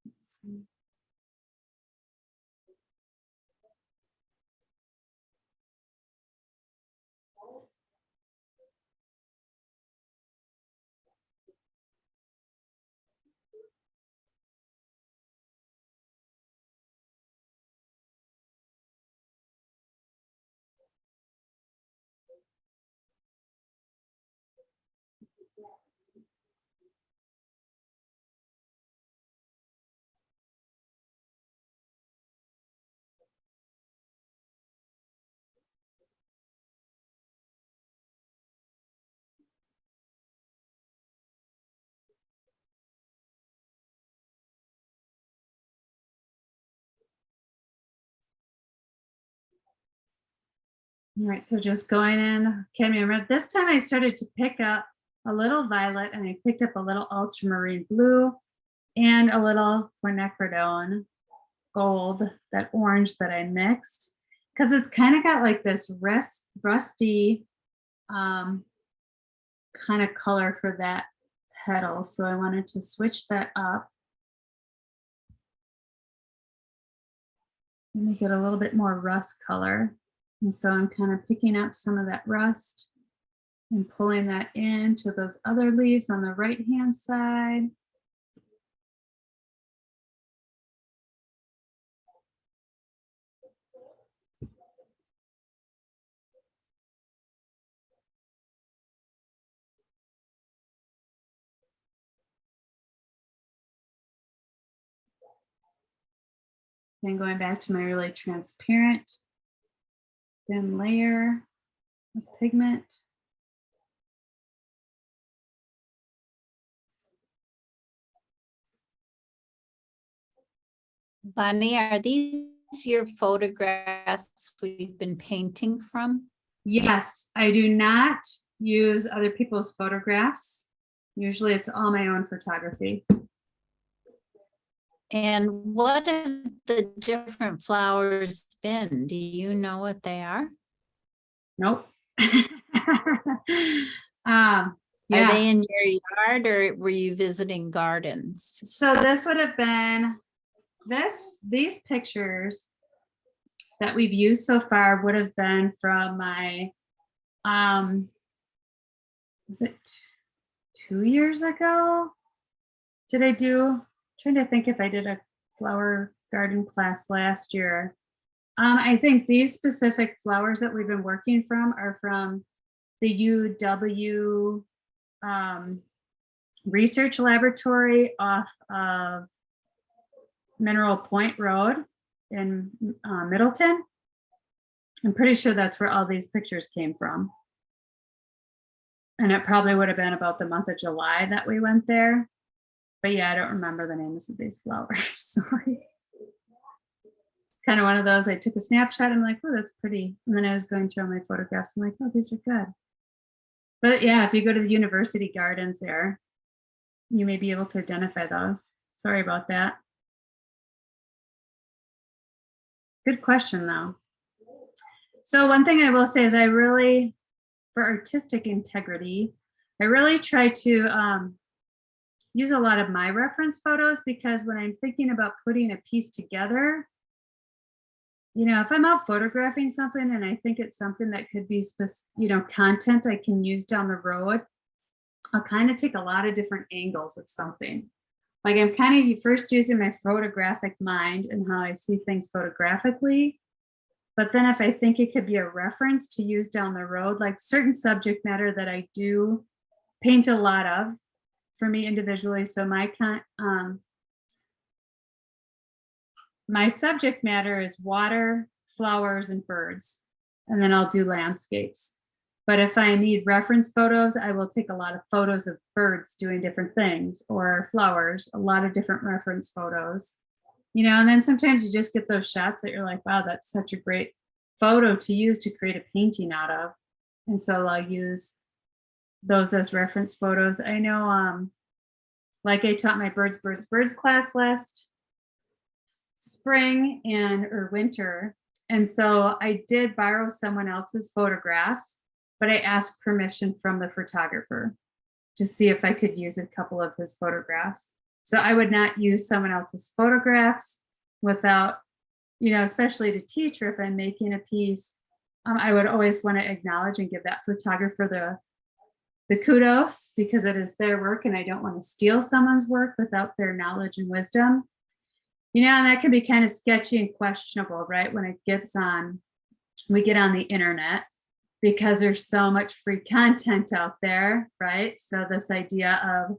Let's see. All right, so just going in cadmium red. This time I started to pick up a little violet, and I picked up a little ultramarine blue and a little quinacridone gold, that orange that I mixed, because it's kind of got like this rusty kind of color for that petal. So I wanted to switch that up and make it a little bit more rust color. And so I'm kind of picking up some of that rust and pulling that into those other leaves on the right hand side. Then going back to my really transparent thin layer of pigment. Bonnie, are these your photographs we've been painting from? Yes, I do not use other people's photographs. Usually it's all my own photography. And what have the different flowers been? Do you know what they are? Nope. Are they in your yard or were you visiting gardens? So this would have been these pictures that we've used so far would have been from my was it 2 years ago? Trying to think if I did a flower garden class last year. I think these specific flowers that we've been working from are from the UW research laboratory off of Mineral Point Road in Middleton. I'm pretty sure that's where all these pictures came from. And it probably would have been about the month of July that we went there. But yeah, I don't remember the names of these flowers. Sorry. kind of one of those, I took a snapshot, I'm like, oh, that's pretty. And then I was going through all my photographs, I'm like, oh, these are good. But yeah, if you go to the university gardens there, you may be able to identify those. Sorry about that. Good question though. So one thing I will say is for artistic integrity, I really try to use a lot of my reference photos, because when I'm thinking about putting a piece together, if I'm out photographing something and I think it's something that could be content I can use down the road, I'll kind of take a lot of different angles of something. Like I'm kind of first using my photographic mind and how I see things photographically. But then if I think it could be a reference to use down the road, like certain subject matter that I do paint a lot of for me individually. So my subject matter is water, flowers, and birds. And then I'll do landscapes. But if I need reference photos, I will take a lot of photos of birds doing different things, or flowers, a lot of different reference photos. And then sometimes you just get those shots that you're like, wow, that's such a great photo to use to create a painting out of. And so I'll use those as reference photos. I know, like I taught my birds class last spring or winter. And so I did borrow someone else's photographs, but I asked permission from the photographer to see if I could use a couple of his photographs. So I would not use someone else's photographs without, especially to teach, or if I'm making a piece, I would always want to acknowledge and give that photographer the kudos, because it is their work and I don't want to steal someone's work without their knowledge and wisdom. And that can be kind of sketchy and questionable, right? When we get on the internet, because there's so much free content out there, right? So this idea of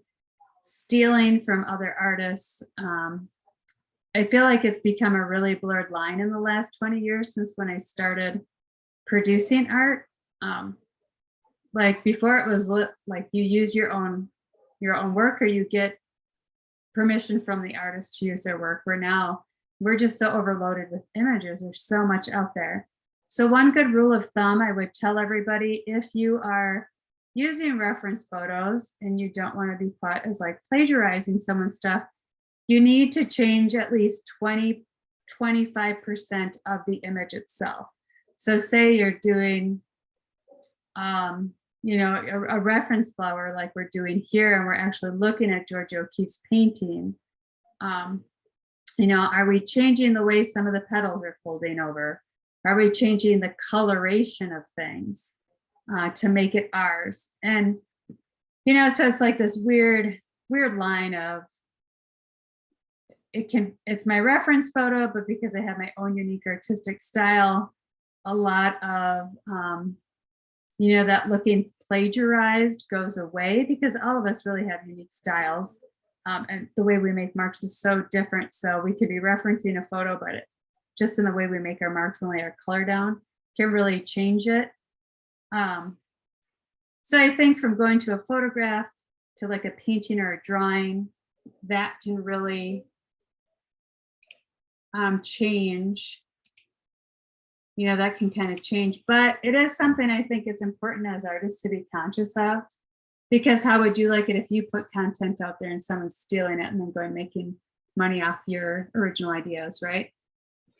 stealing from other artists, I feel like it's become a really blurred line in the last 20 years since when I started producing art. Like before it was like you use your own work, or you get permission from the artist to use their work, where now we're just so overloaded with images. There's so much out there. So one good rule of thumb I would tell everybody, if you are using reference photos and you don't want to be caught as like plagiarizing someone's stuff, you need to change at least 25% of the image itself. So say you're doing a reference flower like we're doing here, and we're actually looking at George O'Keeffe's painting. Are we changing the way some of the petals are folding over? Are we changing the coloration of things to make it ours? And, so it's like this weird line of, it's my reference photo, but because I have my own unique artistic style, a lot of, that looking plagiarized goes away, because all of us really have unique styles. And the way we make marks is so different. So we could be referencing a photo, but just in the way we make our marks and lay our color down can really change it. So I think from going to a photograph to like a painting or a drawing, that can really change. That can kind of change, but it is something I think it's important as artists to be conscious of, because how would you like it if you put content out there and someone's stealing it and then making money off your original ideas, right?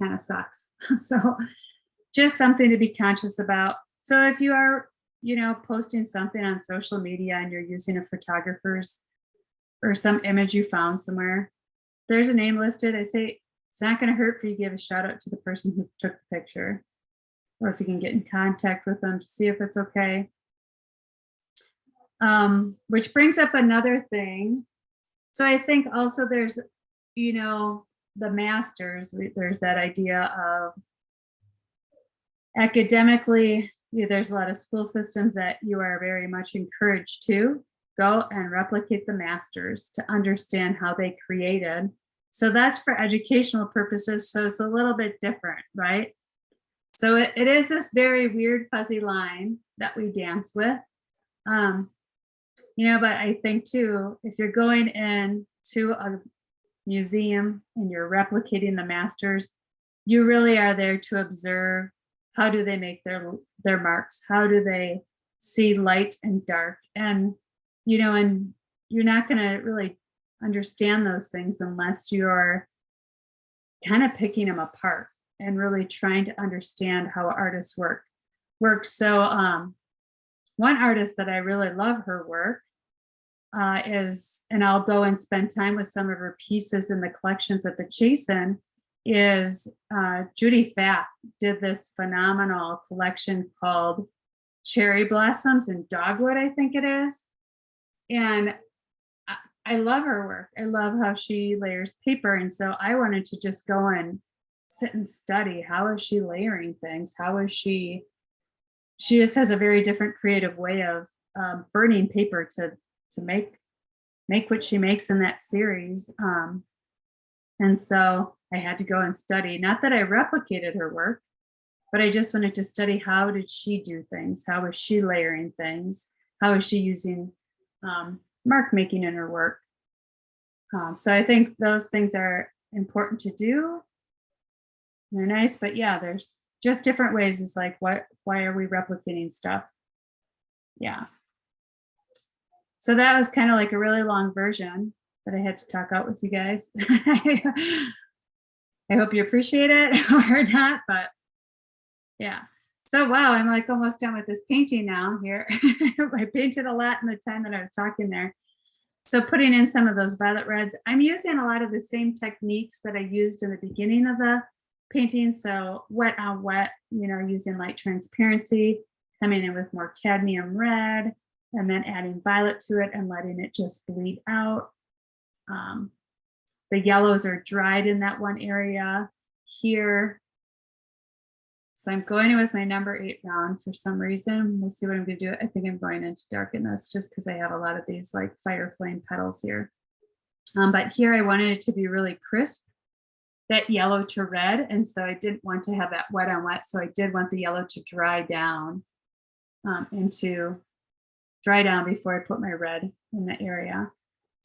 Kind of sucks. So just something to be conscious about. So if you are, posting something on social media and you're using a photographer's or some image you found somewhere, there's a name listed. I say it's not going to hurt for you to give a shout out to the person who took the picture, or if you can get in contact with them to see if it's okay. Which brings up another thing. So I think also there's, the masters, there's that idea of academically, there's a lot of school systems that you are very much encouraged to go and replicate the masters to understand how they created. So that's for educational purposes. So it's a little bit different, right? So it is this very weird fuzzy line that we dance with. But I think too, if you're going in to a museum and you're replicating the masters, you really are there to observe how do they make their marks, how do they see light and dark, and and you're not going to really understand those things unless you're kind of picking them apart and really trying to understand how artists work. So one artist that I really love her work and I'll go and spend time with some of her pieces in the collections at the Chasen, is Judy Pfaff did this phenomenal collection called Cherry Blossoms and Dogwood, I think it is. And I love her work. I love how she layers paper. And so I wanted to just go and sit and study. How is she layering things? How is she just has a very different creative way of burning paper to make what she makes in that series. And so I had to go and study, not that I replicated her work, but I just wanted to study how did she do things? How is she layering things? How is she using mark making in her work? So I think those things are important to do. They're nice, but yeah, there's just different ways. It's like, why are we replicating stuff? Yeah. So that was kind of like a really long version that I had to talk out with you guys. I hope you appreciate it or not, but yeah. So wow, I'm like almost done with this painting now here. I painted a lot in the time that I was talking there. So putting in some of those violet reds, I'm using a lot of the same techniques that I used in the beginning of the painting. So wet on wet, using light transparency, coming in with more cadmium red, and then adding violet to it and letting it just bleed out. The yellows are dried in that one area here. So I'm going in with my number 8 round for some reason. We'll see what I'm going to do. I think I'm going in to darken this just because I have a lot of these like fire flame petals here. But here I wanted it to be really crisp, that yellow to red. And so I didn't want to have that wet on wet. So I did want the yellow to dry down before I put my red in the area.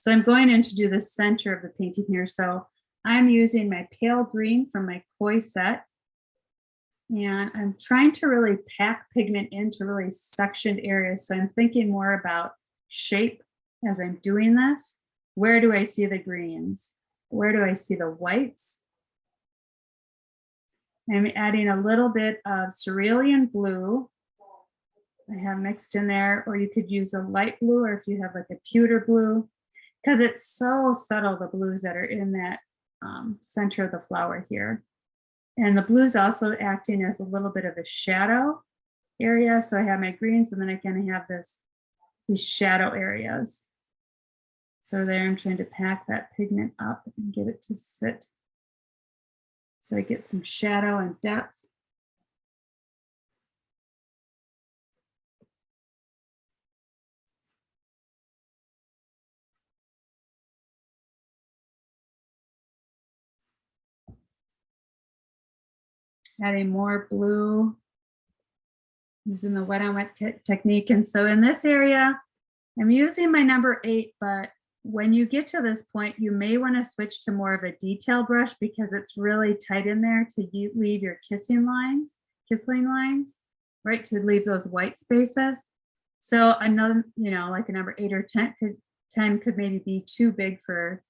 So I'm going in to do the center of the painting here. So I'm using my pale green from my koi set. And I'm trying to really pack pigment into really sectioned areas. So I'm thinking more about shape as I'm doing this. Where do I see the greens? Where do I see the whites? I'm adding a little bit of cerulean blue. I have mixed in there, or you could use a light blue, or if you have like a pewter blue, because it's so subtle, the blues that are in that center of the flower here. And the blues also acting as a little bit of a shadow area. So I have my greens, and then I kind of have these shadow areas. So there I'm trying to pack that pigment up and get it to sit. So I get some shadow and depth. Adding more blue, using the wet on wet technique. And so in this area, I'm using my number 8, but when you get to this point, you may want to switch to more of a detail brush because it's really tight in there to leave your kissing lines, right? To leave those white spaces. So another, like a number 8 or 10 could maybe be too big for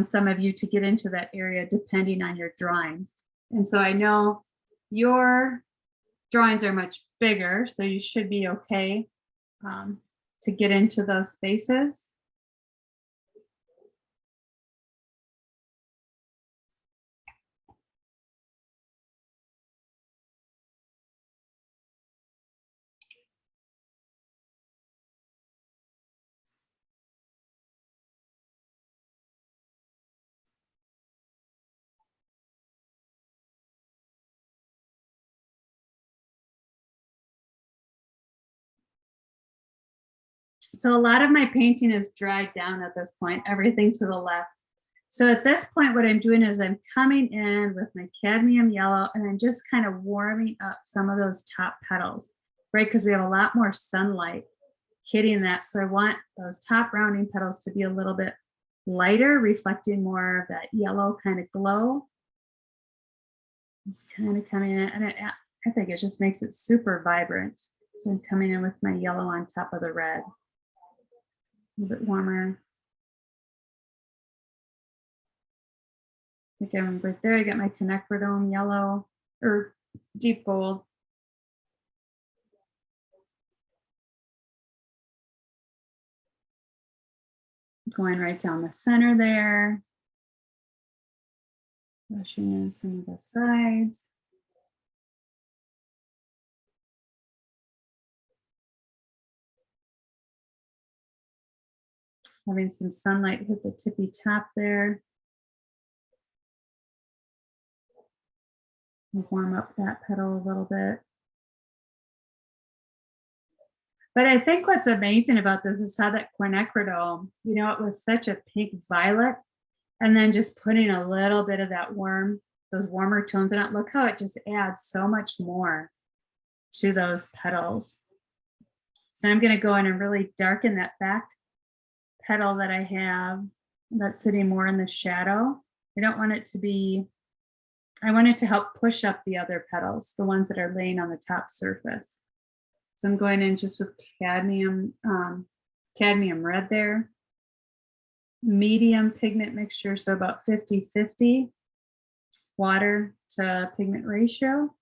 some of you to get into that area depending on your drawing. And so I know your drawings are much bigger, so you should be okay to get into those spaces. So a lot of my painting is dried down at this point, everything to the left. So at this point, what I'm doing is I'm coming in with my cadmium yellow and I'm just kind of warming up some of those top petals, right? Because we have a lot more sunlight hitting that. So I want those top rounding petals to be a little bit lighter, reflecting more of that yellow kind of glow. It's kind of coming in, and I think it just makes it super vibrant. So I'm coming in with my yellow on top of the red. A little bit warmer. I think I'm right there. I got my quinacridone yellow or deep gold. Going right down the center there. Brushing in some of the sides. Having some sunlight hit the tippy top there. Warm up that petal a little bit. But I think what's amazing about this is how that quinacridone, it was such a pink violet, and then just putting a little bit of that those warmer tones in it. Look how it just adds so much more to those petals. So I'm going to go in and really darken that back petal that I have that's sitting more in the shadow. I don't want it to be, I want it to help push up the other petals, the ones that are laying on the top surface. So I'm going in just with cadmium red there. Medium pigment mixture, so about 50-50 water to pigment ratio.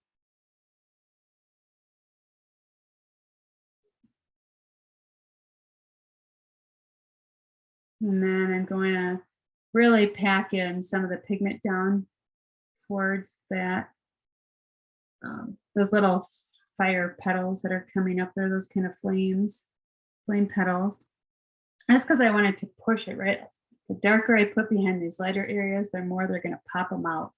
And then I'm going to really pack in some of the pigment down towards that, those little fire petals that are coming up there, those kind of flame petals. That's because I wanted to push it, right? The darker I put behind these lighter areas, the more they're going to pop them out.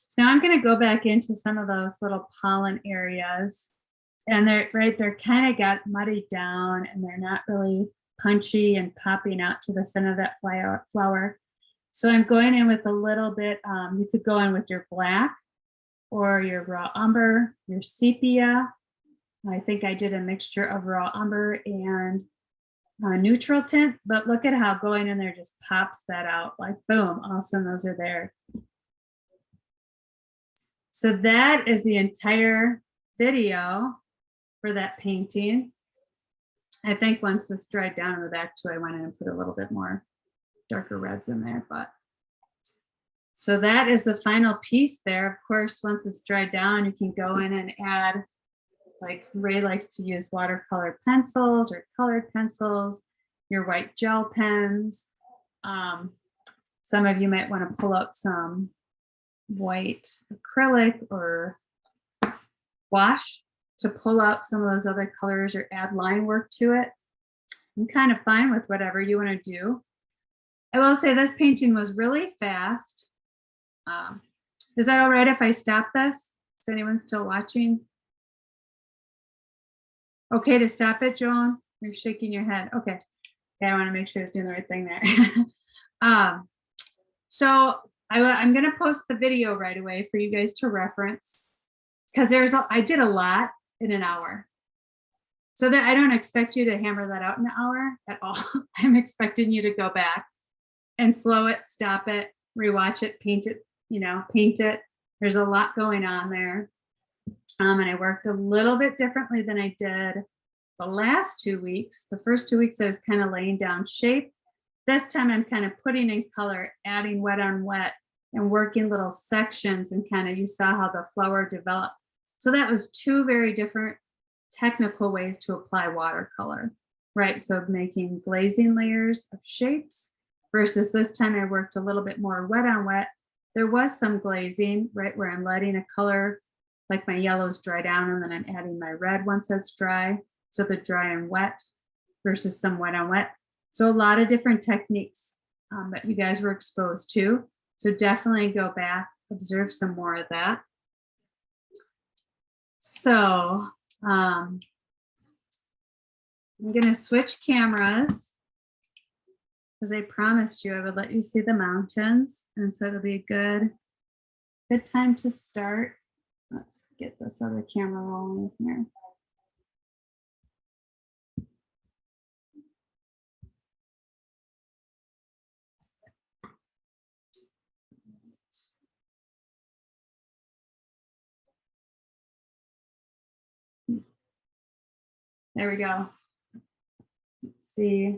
So now I'm going to go back into some of those little pollen areas, and they're kind of got muddied down, and they're not really punchy and popping out to the center of that flower. So I'm going in with a little bit, you could go in with your black or your raw umber, your sepia. I think I did a mixture of raw umber and neutral tint, but look at how going in there just pops that out, like boom, all of a sudden those are there. So that is the entire video for that painting. I think once this dried down in the back too, I went in and put a little bit more darker reds in there, but so that is the final piece there. Of course, once it's dried down, you can go in and add, like Ray likes to use watercolor pencils or colored pencils, your white gel pens. Some of you might want to pull out some white acrylic or wash to pull out some of those other colors or add line work to it. I'm kind of fine with whatever you want to do. I will say this painting was really fast. Is that all right if I stop this? Is anyone still watching? Okay to stop it, Joan? You're shaking your head. Okay. I want to make sure I was doing the right thing there. So I'm going to post the video right away for you guys to reference, because I did a lot in an hour. So that I don't expect you to hammer that out in an hour at all. I'm expecting you to go back and slow it, stop it, rewatch it, paint it, paint it. There's a lot going on there. And I worked a little bit differently than I did the last 2 weeks. The first 2 weeks I was kind of laying down shape. This time I'm kind of putting in color, adding wet on wet, and working little sections, and kind of, you saw how the flower developed. So that was two very different technical ways to apply watercolor, right? So making glazing layers of shapes versus this time I worked a little bit more wet on wet. There was some glazing, right, where I'm letting a color, like my yellows, dry down, and then I'm adding my red once that's dry. So the dry and wet versus some wet on wet. So a lot of different techniques. that you guys were exposed to. So definitely go back, observe some more of that. So I'm gonna switch cameras because I promised you I would let you see the mountains. And so it'll be a good time to start. Let's get this other camera rolling here. There we go. Let's see.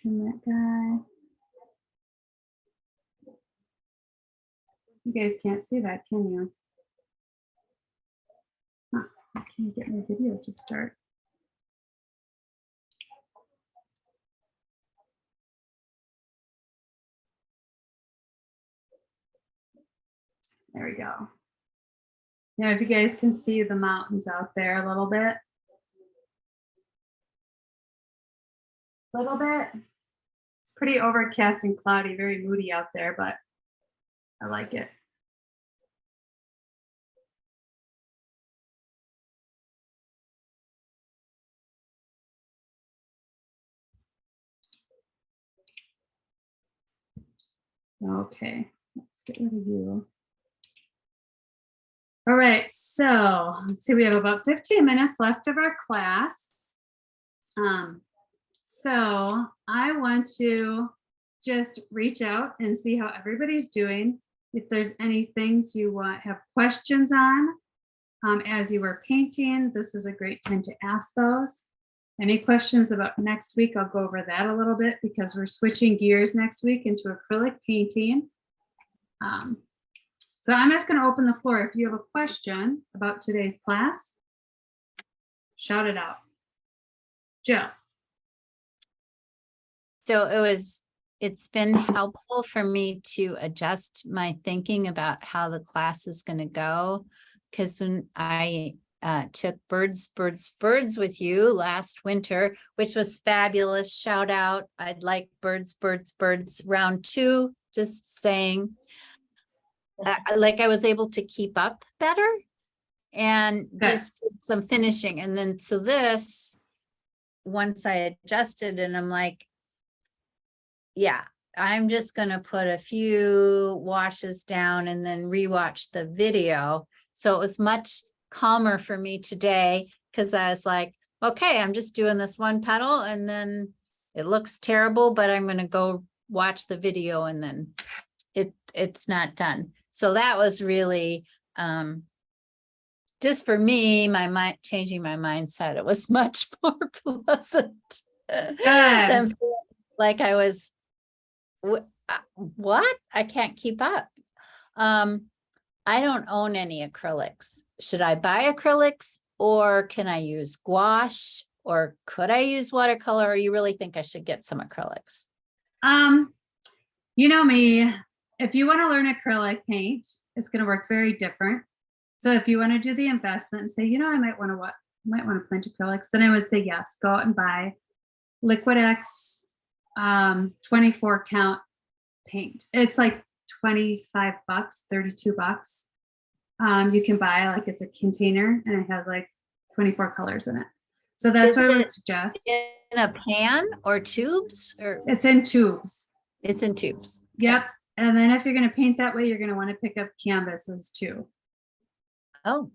And that guy. You guys can't see that, can you? Huh, I can't get my video to start. There we go. Now, if you guys can see the mountains out there a little bit. It's pretty overcast and cloudy, very moody out there, but I like it. Okay, let's get rid of you. All right, so let's see, we have about 15 minutes left of our class. So I want to just reach out and see how everybody's doing. If there's any things you have questions on as you were painting, this is a great time to ask those. Any questions about next week? I'll go over that a little bit because we're switching gears next week into acrylic painting. So I'm just going to open the floor. If you have a question about today's class, shout it out. Jill. So it's been helpful for me to adjust my thinking about how the class is going to go. Because when I took birds with you last winter, which was fabulous. Shout out. I'd like birds round 2, just saying. Like I was able to keep up better and just did some finishing. And then so this, once I adjusted and I'm like, yeah, I'm just going to put a few washes down and then rewatch the video. So it was much calmer for me today because I was like, okay, I'm just doing this one petal and then it looks terrible, but I'm going to go watch the video and then it's not done. So that was really just for me, my mind changing my mindset. It was much more pleasant than feeling like I was what? I can't keep up. I don't own any acrylics. Should I buy acrylics or can I use gouache or could I use watercolor? Or you really think I should get some acrylics? You know me, if you want to learn acrylic paint, it's going to work very different. So if you want to do the investment and say, you know, I might want to paint acrylics, then I would say yes, go out and buy Liquid X 24 count paint. It's like 25 bucks, 32 bucks. You can buy like it's a container and it has like 24 colors in it. So that's what I would suggest. In a pan or tubes or it's in tubes. It's in tubes. Yep. And then if you're going to paint that way, you're going to want to pick up canvases too. Oh,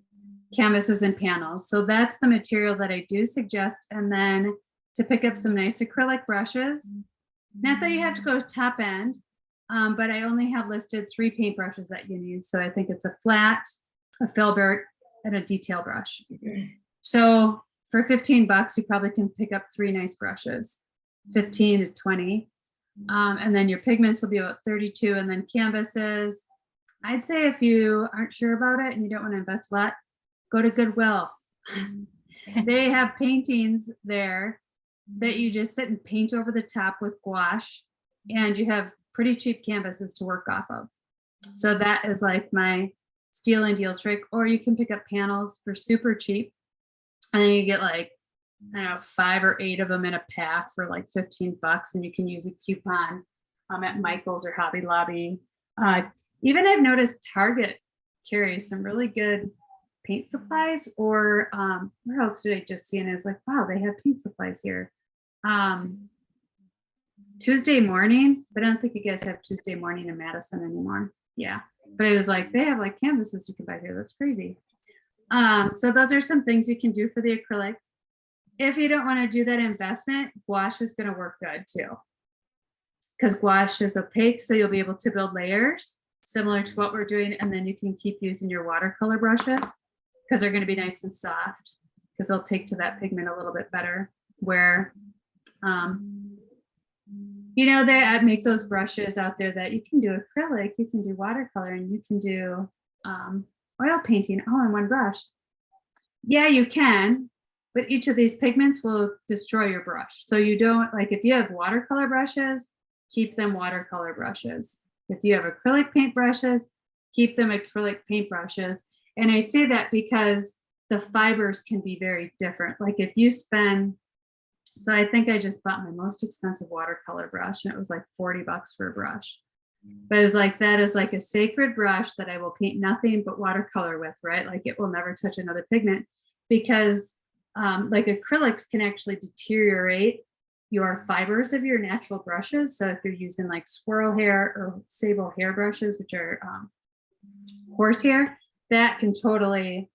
canvases and panels. So that's the material that I do suggest. And then to pick up some nice acrylic brushes, not that you have to go top end, but I only have listed 3 paint brushes that you need. So I think it's a flat, a filbert, and a detail brush. So for 15 bucks, you probably can pick up 3 nice brushes, 15 to 20. And then your pigments will be about 32, and then canvases. I'd say if you aren't sure about it and you don't want to invest a lot, go to Goodwill. They have paintings there that you just sit and paint over the top with gouache, and you have pretty cheap canvases to work off of. So that is like my steal and deal trick. Or you can pick up panels for super cheap, and then you get like I don't know, 5 or 8 of them in a pack for like $15, and you can use a coupon at Michael's or Hobby Lobby. Even I've noticed Target carries some really good paint supplies, or where else did I just see? And I was like, wow, they have paint supplies here. Tuesday morning, but I don't think you guys have Tuesday morning in Madison anymore. Yeah, but it was like they have like canvases you can buy here. That's crazy. So those are some things you can do for the acrylic. If you don't want to do that investment, gouache is going to work good too, because gouache is opaque, so you'll be able to build layers similar to what we're doing, and then you can keep using your watercolor brushes because they're going to be nice and soft, because they'll take to that pigment a little bit better. Where they make those brushes out there that you can do acrylic, you can do watercolor, and you can do oil painting all in one brush. Yeah, you can, but each of these pigments will destroy your brush. So you don't, like, if you have watercolor brushes, keep them watercolor brushes. If you have acrylic paint brushes, keep them acrylic paint brushes. And I say that because the fibers can be very different. Like if you spend, so I think I just bought my most expensive watercolor brush, and it was like $40 for a brush. But it's like, that is like a sacred brush that I will paint nothing but watercolor with, right? Like it will never touch another pigment, because like acrylics can actually deteriorate your fibers of your natural brushes. So if you're using like squirrel hair or sable hair brushes, which are horsehair, that can totally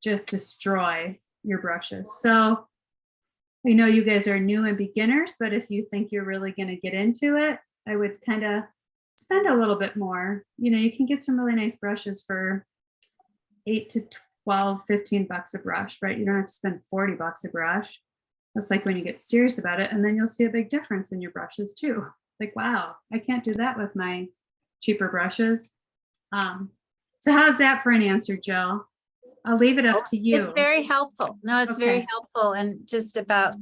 just destroy your brushes. So I know you guys are new and beginners, but if you think you're really going to get into it, I would kind of spend a little bit more. You can get some really nice brushes for $8 to $12, $15 a brush, right? You don't have to spend $40 a brush. That's like when you get serious about it, and then you'll see a big difference in your brushes too. Like, wow, I can't do that with my cheaper brushes. So how's that for an answer, Jill? I'll leave it up to you. It's very helpful. No, it's very Okay. helpful. And just about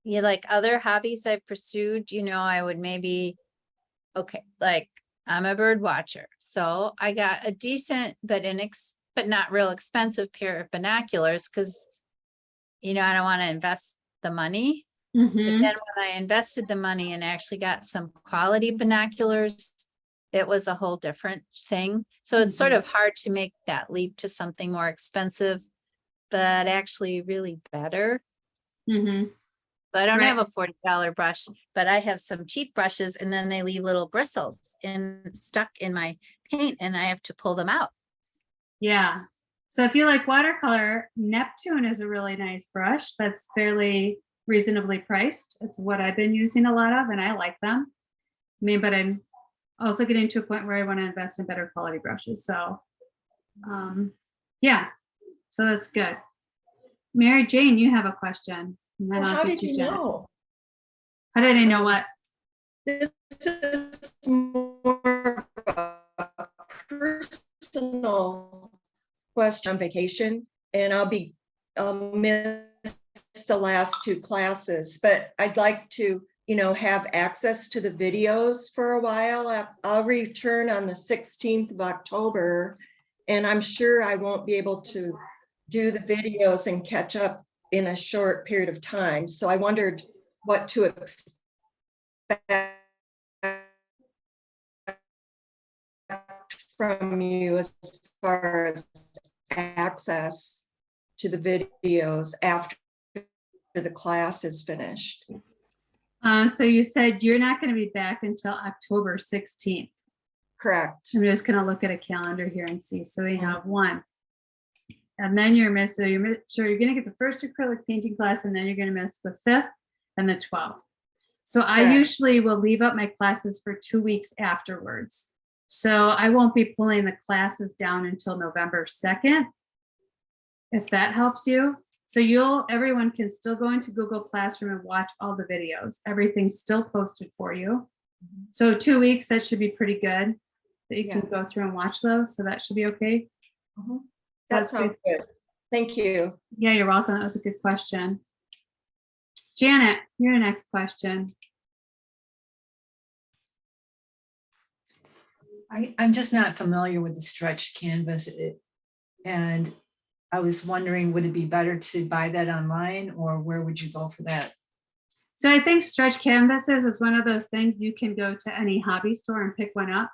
like other hobbies I've pursued, I would maybe, okay, like I'm a bird watcher. So I got a decent, but not real expensive pair of binoculars, because, I don't want to invest the money. But Mhm. then when I invested the money and actually got some quality binoculars, it was a whole different thing. So it's sort of hard to make that leap to something more expensive, but actually really better. Mhm. So I don't Right. have a $40 brush, but I have some cheap brushes, and then they leave little bristles stuck in my paint, and I have to pull them out. Yeah. So if you like watercolor, Neptune is a really nice brush that's fairly reasonably priced. It's what I've been using a lot of, and I like them. But I'm also getting to a point where I want to invest in better quality brushes. So yeah, so that's good. Mary Jane, you have a question. And then Well, I'll how get did you Janet. know? How did I know what? This is more of a personal question on vacation, and I'll miss the last 2 classes, but I'd like to, have access to the videos for a while. I'll return on the 16th of October, and I'm sure I won't be able to do the videos and catch up in a short period of time. So I wondered what to expect from you as far as access to the videos after the class is finished. So you said you're not going to be back until October 16th. Correct. I'm just going to look at a calendar here and see. So we have 1. And then you're going to get the first acrylic painting class, and then you're going to miss the 5th and the 12th. So I Correct. usually will leave up my classes for 2 weeks afterwards. So I won't be pulling the classes down until November 2nd, if that helps you. So everyone can still go into Google Classroom and watch all the videos. Everything's still posted for you. So 2 weeks, that should be pretty good, that you can go through and watch those. So that should be okay. That sounds good. Thank you. Yeah, you're welcome. That was a good question. Janet, your next question. I'm just not familiar with the stretched canvas, and I was wondering, would it be better to buy that online, or where would you go for that? So I think stretch canvases is one of those things you can go to any hobby store and pick one up.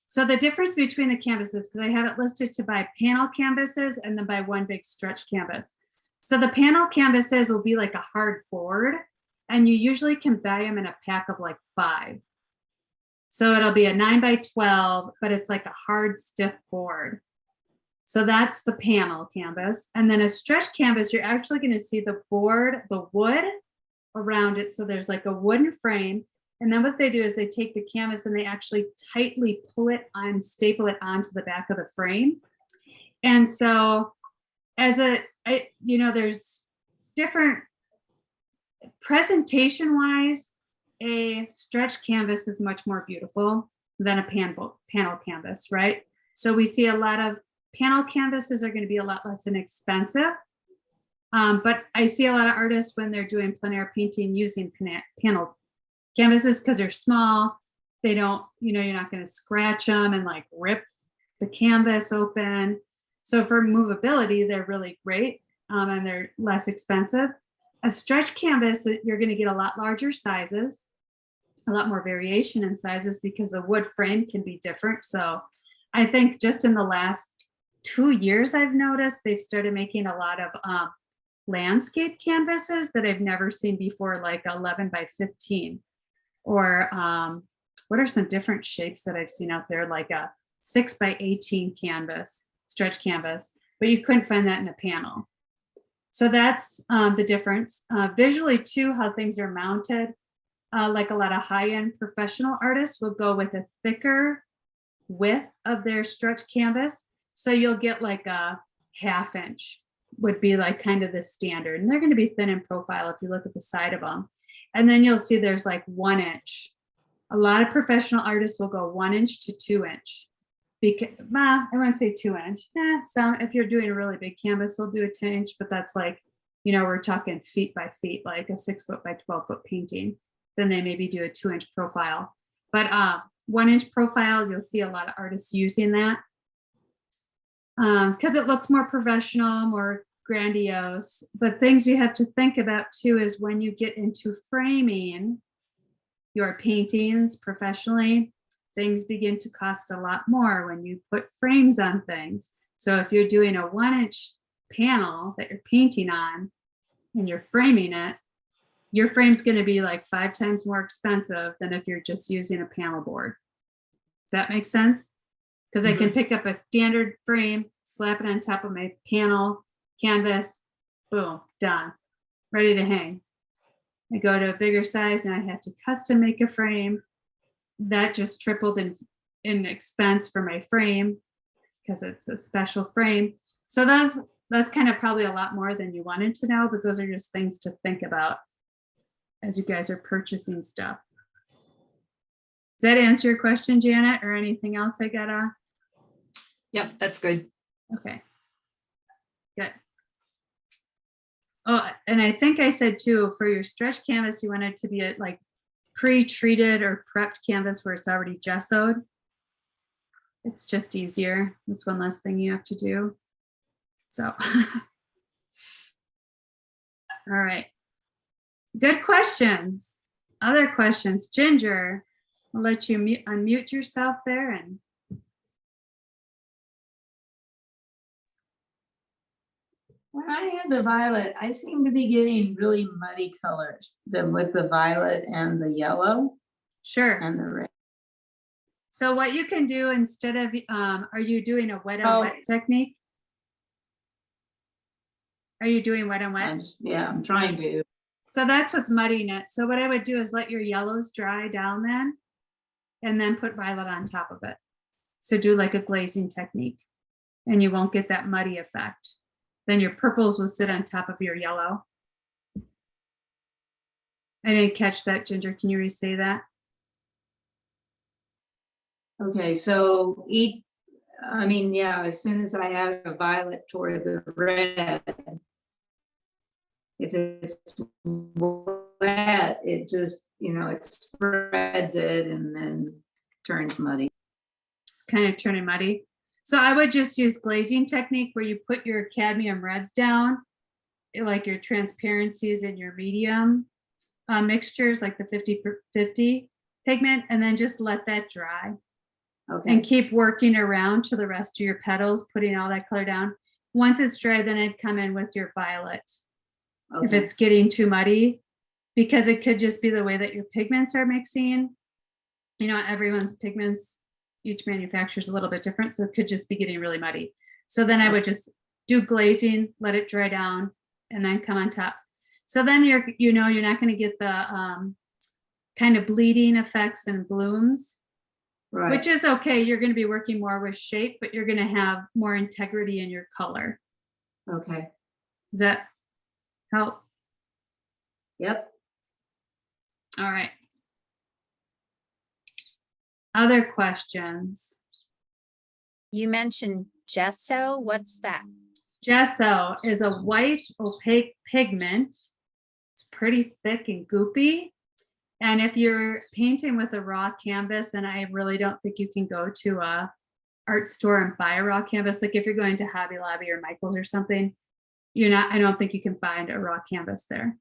So the difference between the canvases, because I have it listed to buy panel canvases and then buy one big stretch canvas. So the panel canvases will be like a hard board, and you usually can buy them in a pack of like 5. So it'll be a 9x12, but it's like a hard, stiff board. So that's the panel canvas. And then a stretch canvas, you're actually going to see the board, the wood around it. So there's like a wooden frame. And then what they do is they take the canvas and they actually tightly pull it on, staple it onto the back of the frame. And so there's different presentation wise, a stretch canvas is much more beautiful than a panel canvas, right? So we see a lot of panel canvases are going to be a lot less inexpensive. But I see a lot of artists when they're doing plein air painting using panel canvases because they're small. They don't, you're not going to scratch them and like rip the canvas open. So for movability, they're really great, and they're less expensive. A stretch canvas, you're going to get a lot larger sizes, a lot more variation in sizes because the wood frame can be different. So I think just in the last 2 years, I've noticed they've started making a lot of landscape canvases that I've never seen before, like 11x15. Or what are some different shapes that I've seen out there, like a 6x18 canvas, stretch canvas, but you couldn't find that in a panel. So that's the difference. Visually too, how things are mounted, like a lot of high-end professional artists will go with a thicker width of their stretch canvas. So you'll get like a 1/2 inch would be like kind of the standard. And they're going to be thin in profile if you look at the side of them. And then you'll see there's like 1 inch. A lot of professional artists will go 1 inch to 2 inch. Because, I wouldn't say 2 inch. Some, if you're doing a really big canvas, they'll do a 10 inch, but that's like, we're talking feet by feet, like a 6 foot by 12 foot painting. Then they maybe do a 2 inch profile. But 1 inch profile, you'll see a lot of artists using that. Because it looks more professional, more grandiose. But things you have to think about too is when you get into framing your paintings professionally, things begin to cost a lot more when you put frames on things. So if you're doing a 1 inch panel that you're painting on and you're framing it, your frame's going to be like 5 times more expensive than if you're just using a panel board. Does that make sense? Because I can pick up a standard frame, slap it on top of my panel canvas, boom, done, ready to hang. I go to a bigger size and I have to custom make a frame. That just tripled in expense for my frame because it's a special frame. So that's kind of probably a lot more than you wanted to know, but those are just things to think about as you guys are purchasing stuff. Does that answer your question, Janet, or anything else I gotta? Yep, that's good. Okay, good. Oh, and I think I said too, for your stretch canvas, you want it to be a like pre-treated or prepped canvas where it's already gessoed. It's just easier. That's one less thing you have to do. So, all right. Good questions. Other questions? Ginger, I'll let you unmute yourself there. And when I had the violet, I seem to be getting really muddy colors with the violet and the yellow sure. and the red. So what you can do instead of, are you doing a wet and wet technique? Are you doing wet and wet? I'm trying to. So that's what's muddying it. So what I would do is let your yellows dry down then, and then put violet on top of it. So do like a glazing technique, and you won't get that muddy effect. Then your purples will sit on top of your yellow. I didn't catch that, Ginger. Can you re-say that? Okay, so as soon as I add a violet toward the red, if it's wet, it just, it spreads it and then turns muddy. It's kind of turning muddy. So I would just use glazing technique where you put your cadmium reds down, like your transparencies and your medium mixtures, like the 50-50 pigment, and then just let that dry Okay, and keep working around to the rest of your petals, putting all that color down. Once it's dry, then I'd come in with your violet. If okay, it's getting too muddy, because it could just be the way that your pigments are mixing. You know, everyone's pigments, each manufacturer's a little bit different, so it could just be getting really muddy. So then I would just do glazing, let it dry down, and then come on top. So then you're not going to get the kind of bleeding effects and blooms, right. which is okay. You're going to be working more with shape, but you're going to have more integrity in your color. Okay, Does that help? yep. All right. Other questions? You mentioned gesso. What's that? Gesso is a white opaque pigment. It's pretty thick and goopy. And if you're painting with a raw canvas, and I really don't think you can go to a art store and buy a raw canvas, like if you're going to Hobby Lobby or Michael's or something, I don't think you can find a raw canvas there.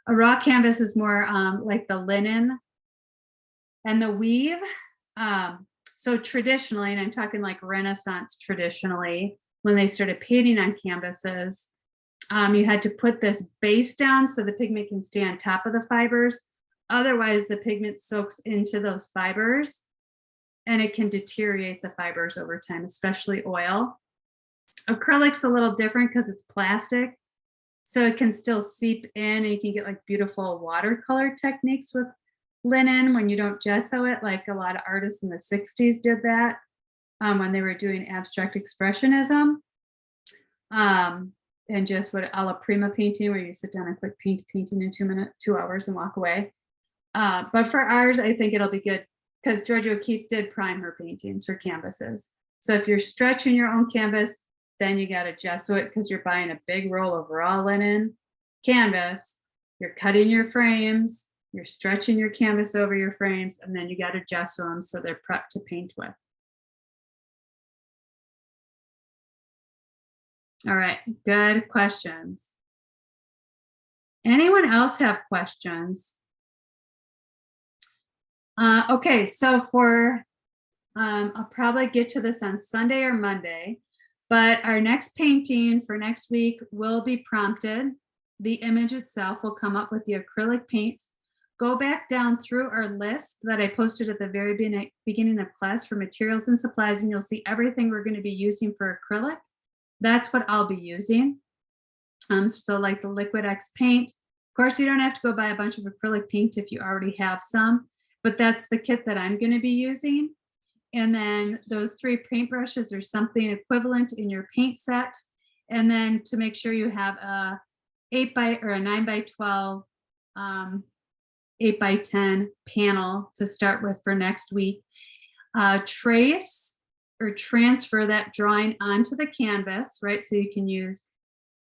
A raw canvas is more like the linen and the weave. So traditionally, and I'm talking like Renaissance traditionally, when they started painting on canvases, you had to put this base down so the pigment can stay on top of the fibers. Otherwise, the pigment soaks into those fibers and it can deteriorate the fibers over time, especially oil. Acrylic's a little different because it's plastic, so it can still seep in, and you can get like beautiful watercolor techniques with linen when you don't gesso it, like a lot of artists in the 60s did that when they were doing abstract expressionism. And just what a la prima painting, where you sit down and quick painting in 2 hours and walk away. But for ours, I think it'll be good because Georgia O'Keeffe did prime her paintings for canvases. So if you're stretching your own canvas, then you got to gesso it because you're buying a big roll of raw linen canvas. You're cutting your frames, you're stretching your canvas over your frames, and then you got to gesso them so they're prepped to paint with. All right, good questions. Anyone else have questions? Okay, so I'll probably get to this on Sunday or Monday, but our next painting for next week will be prompted. The image itself will come up with the acrylic paints. Go back down through our list that I posted at the very beginning of class for materials and supplies, and you'll see everything we're going to be using for acrylic. That's what I'll be using. So like the Liquid X paint. Of course, you don't have to go buy a bunch of acrylic paint if you already have some, but that's the kit that I'm going to be using. And then those 3 paintbrushes are something equivalent in your paint set. And then to make sure you have a 9 by 12, 8 by 10 panel to start with for next week. Trace or transfer that drawing onto the canvas, right? So you can use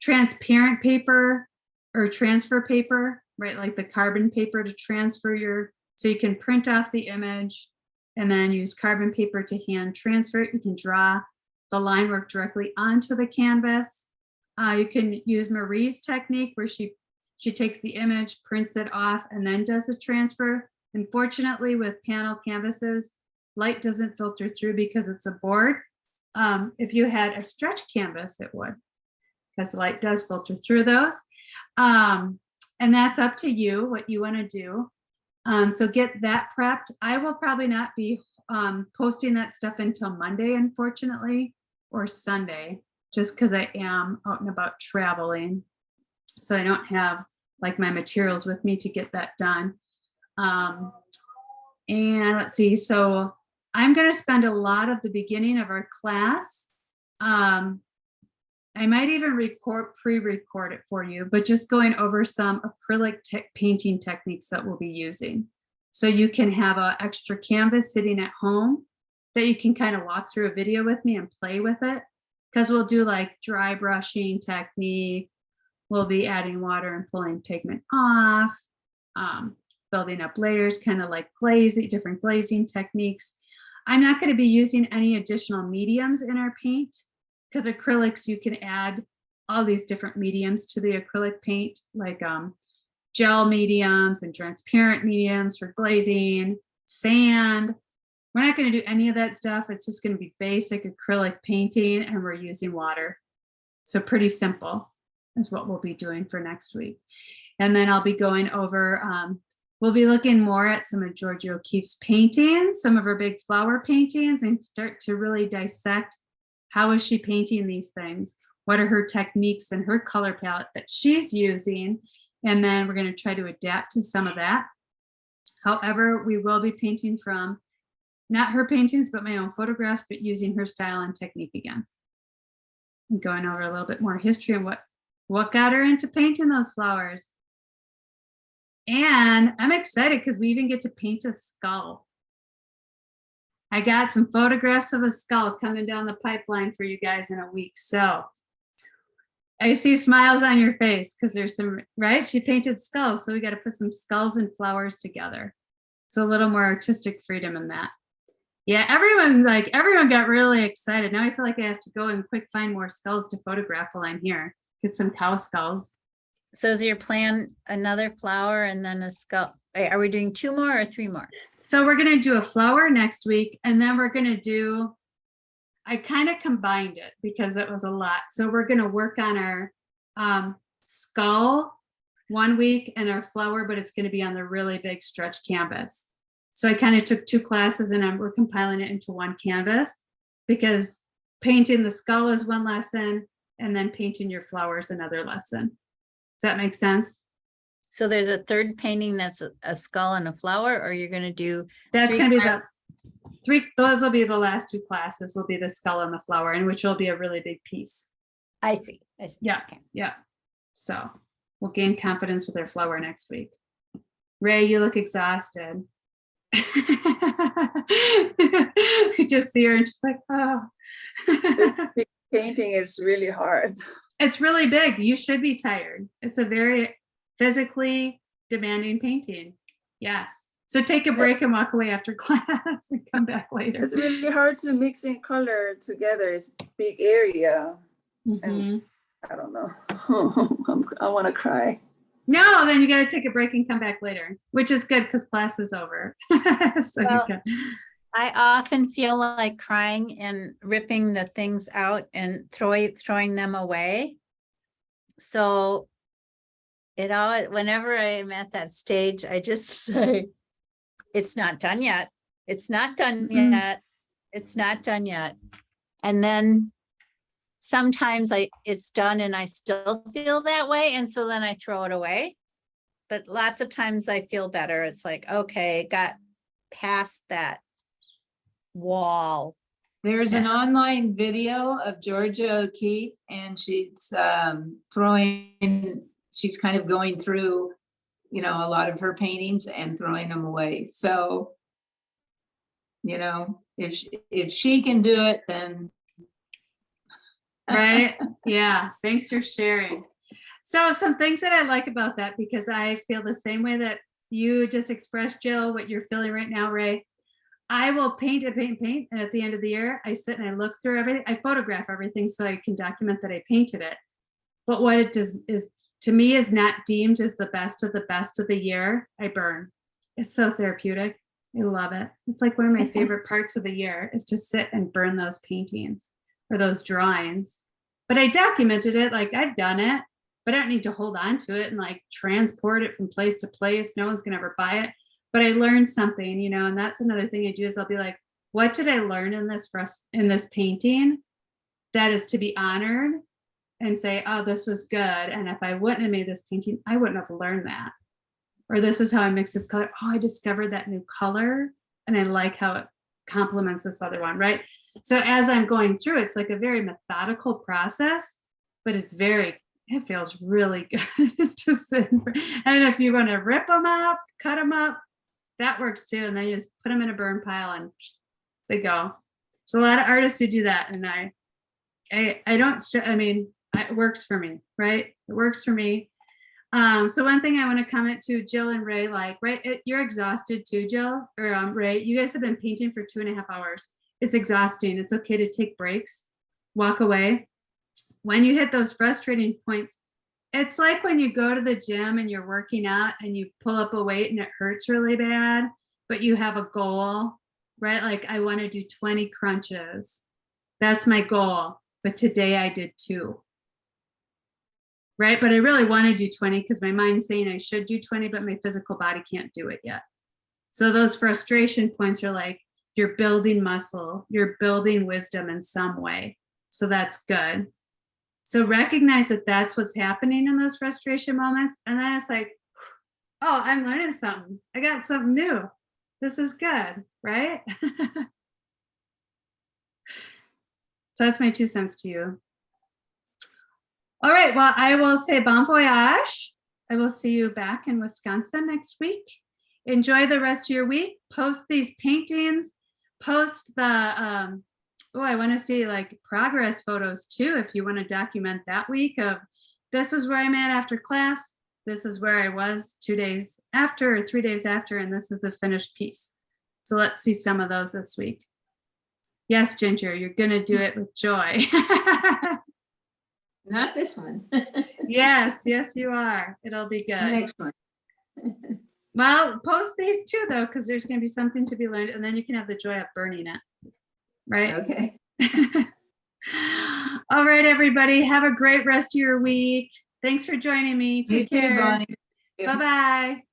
transparent paper or transfer paper, right? Like the carbon paper to transfer so you can print off the image and then use carbon paper to hand transfer it. You can draw the line work directly onto the canvas. You can use Marie's technique where she takes the image, prints it off, and then does a transfer. Unfortunately, with panel canvases, light doesn't filter through because it's a board. If you had a stretch canvas, it would, because the light does filter through those. And that's up to you, what you want to do. So get that prepped. I will probably not be posting that stuff until Monday, unfortunately, or Sunday, just because I am out and about traveling. So I don't have like my materials with me to get that done. And let's see, so I'm going to spend a lot of the beginning of our class. I might even pre-record it for you, but just going over some acrylic painting techniques that we'll be using. So you can have an extra canvas sitting at home that you can kind of walk through a video with me and play with it. Because we'll do like dry brushing technique. We'll be adding water and pulling pigment off, building up layers, kind of like glazing, different glazing techniques. I'm not going to be using any additional mediums in our paint because acrylics, you can add all these different mediums to the acrylic paint, like gel mediums and transparent mediums for glazing, sand. We're not going to do any of that stuff. It's just going to be basic acrylic painting, and we're using water. So pretty simple is what we'll be doing for next week. And then I'll be going over, we'll be looking more at some of Georgia O'Keeffe's paintings, some of her big flower paintings, and start to really dissect how is she painting these things? What are her techniques and her color palette that she's using? And then we're going to try to adapt to some of that. However, we will be painting from not her paintings, but my own photographs, but using her style and technique again. And going over a little bit more history and what got her into painting those flowers. And I'm excited because we even get to paint a skull. I got some photographs of a skull coming down the pipeline for you guys in a week. So I see smiles on your face because there's some, right? She painted skulls. So we got to put some skulls and flowers together. So a little more artistic freedom in that. Yeah, everyone got really excited. Now I feel like I have to go and quick find more skulls to photograph while I'm here. Get some cow skulls. So is your plan another flower and then a skull? Are we doing 2 more or 3 more? So we're going to do a flower next week, and then we're going to do, I kind of combined it because it was a lot. So we're going to work on our skull one week and our flower, but it's going to be on the really big stretch canvas. So I kind of took 2 classes and we're compiling it into one canvas because painting the skull is one lesson and then painting your flower is another lesson. Does that make sense? So there's a third painting that's a skull and a flower, or you're going to do That's 3 going to be the 3, those will be the last 2 classes will be the skull and the flower, and which will be a really big piece. I see. Yeah. Okay. Yeah. So we'll gain confidence with our flower next week. Ray, you look exhausted. We just see her and she's like, oh. This big painting is really hard. It's really big. You should be tired. It's a very physically demanding painting. Yes. So take a break and walk away after class and come back later. It's really hard to mix in color together. It's a big area. Mhm. I don't know. I want to cry. No, then you got to take a break and come back later, which is good because class is over. So Well, you can. I often feel like crying and ripping the things out and throwing them away. So it always, whenever I'm at that stage, I just say, it's not done yet. It's not done yet. It's not done yet. And then sometimes it's done and I still feel that way. And so then I throw it away. But lots of times I feel better. It's like, okay, got past that wall. There's an online video of Georgia O'Keeffe, and she's she's kind of going through, you know, a lot of her paintings and throwing them away. So, you know, if she can do it, then Right? Yeah. Thanks for sharing. So some things that I like about that, because I feel the same way that you just expressed, Jill, what you're feeling right now, Ray. I will paint and paint and paint. And at the end of the year, I sit and I look through everything. I photograph everything so I can document that I painted it. But what it does is, to me, is not deemed as the best of the year. I burn. It's so therapeutic. I love it. It's like one of my favorite parts of the year is to sit and burn those paintings or those drawings. But I documented it, like I've done it, but I don't need to hold on to it and like transport it from place to place. No one's gonna ever buy it. But I learned something, you know, and that's another thing I do is I'll be like, what did I learn in this painting that is to be honored, and say, oh, this was good. And if I wouldn't have made this painting, I wouldn't have learned that. Or this is how I mix this color. Oh, I discovered that new color and I like how it complements this other one, right? So as I'm going through, it's like a very methodical process, but it feels really good to sit. And if you want to rip them up, cut them up, that works too. And then you just put them in a burn pile and they go. There's a lot of artists who do that. And I don't, I mean, it works for me, right? It works for me. So one thing I want to comment to Jill and Ray, like, right, you're exhausted too, Jill, or Ray, you guys have been painting for 2.5 hours. It's exhausting. It's okay to take breaks, walk away. When you hit those frustrating points, it's like when you go to the gym and you're working out and you pull up a weight and it hurts really bad, but you have a goal, right? Like, I want to do 20 crunches. That's my goal. But today I did 2. Right? But I really want to do 20 because my mind's saying I should do 20, but my physical body can't do it yet. So those frustration points are like, you're building muscle, you're building wisdom in some way. So that's good. So recognize that that's what's happening in those frustration moments. And then it's like, oh, I'm learning something. I got something new. This is good, right? So that's my 2 cents to you. All right, well, I will say bon voyage. I will see you back in Wisconsin next week. Enjoy the rest of your week. Post these paintings. Post the, I want to see like progress photos too, if you want to document that week of this is where I'm at after class. This is where I was 2 days after or 3 days after, and this is the finished piece. So let's see some of those this week. Yes, Ginger, you're going to do it with joy. Not this one. Yes, you are. It'll be The good. next one. Well, post these too, though, because there's going to be something to be learned, and then you can have the joy of burning it. Right? Okay. All right, everybody. Have a great rest of your week. Thanks for joining me. You Take too, care. Bonnie. Bye-bye.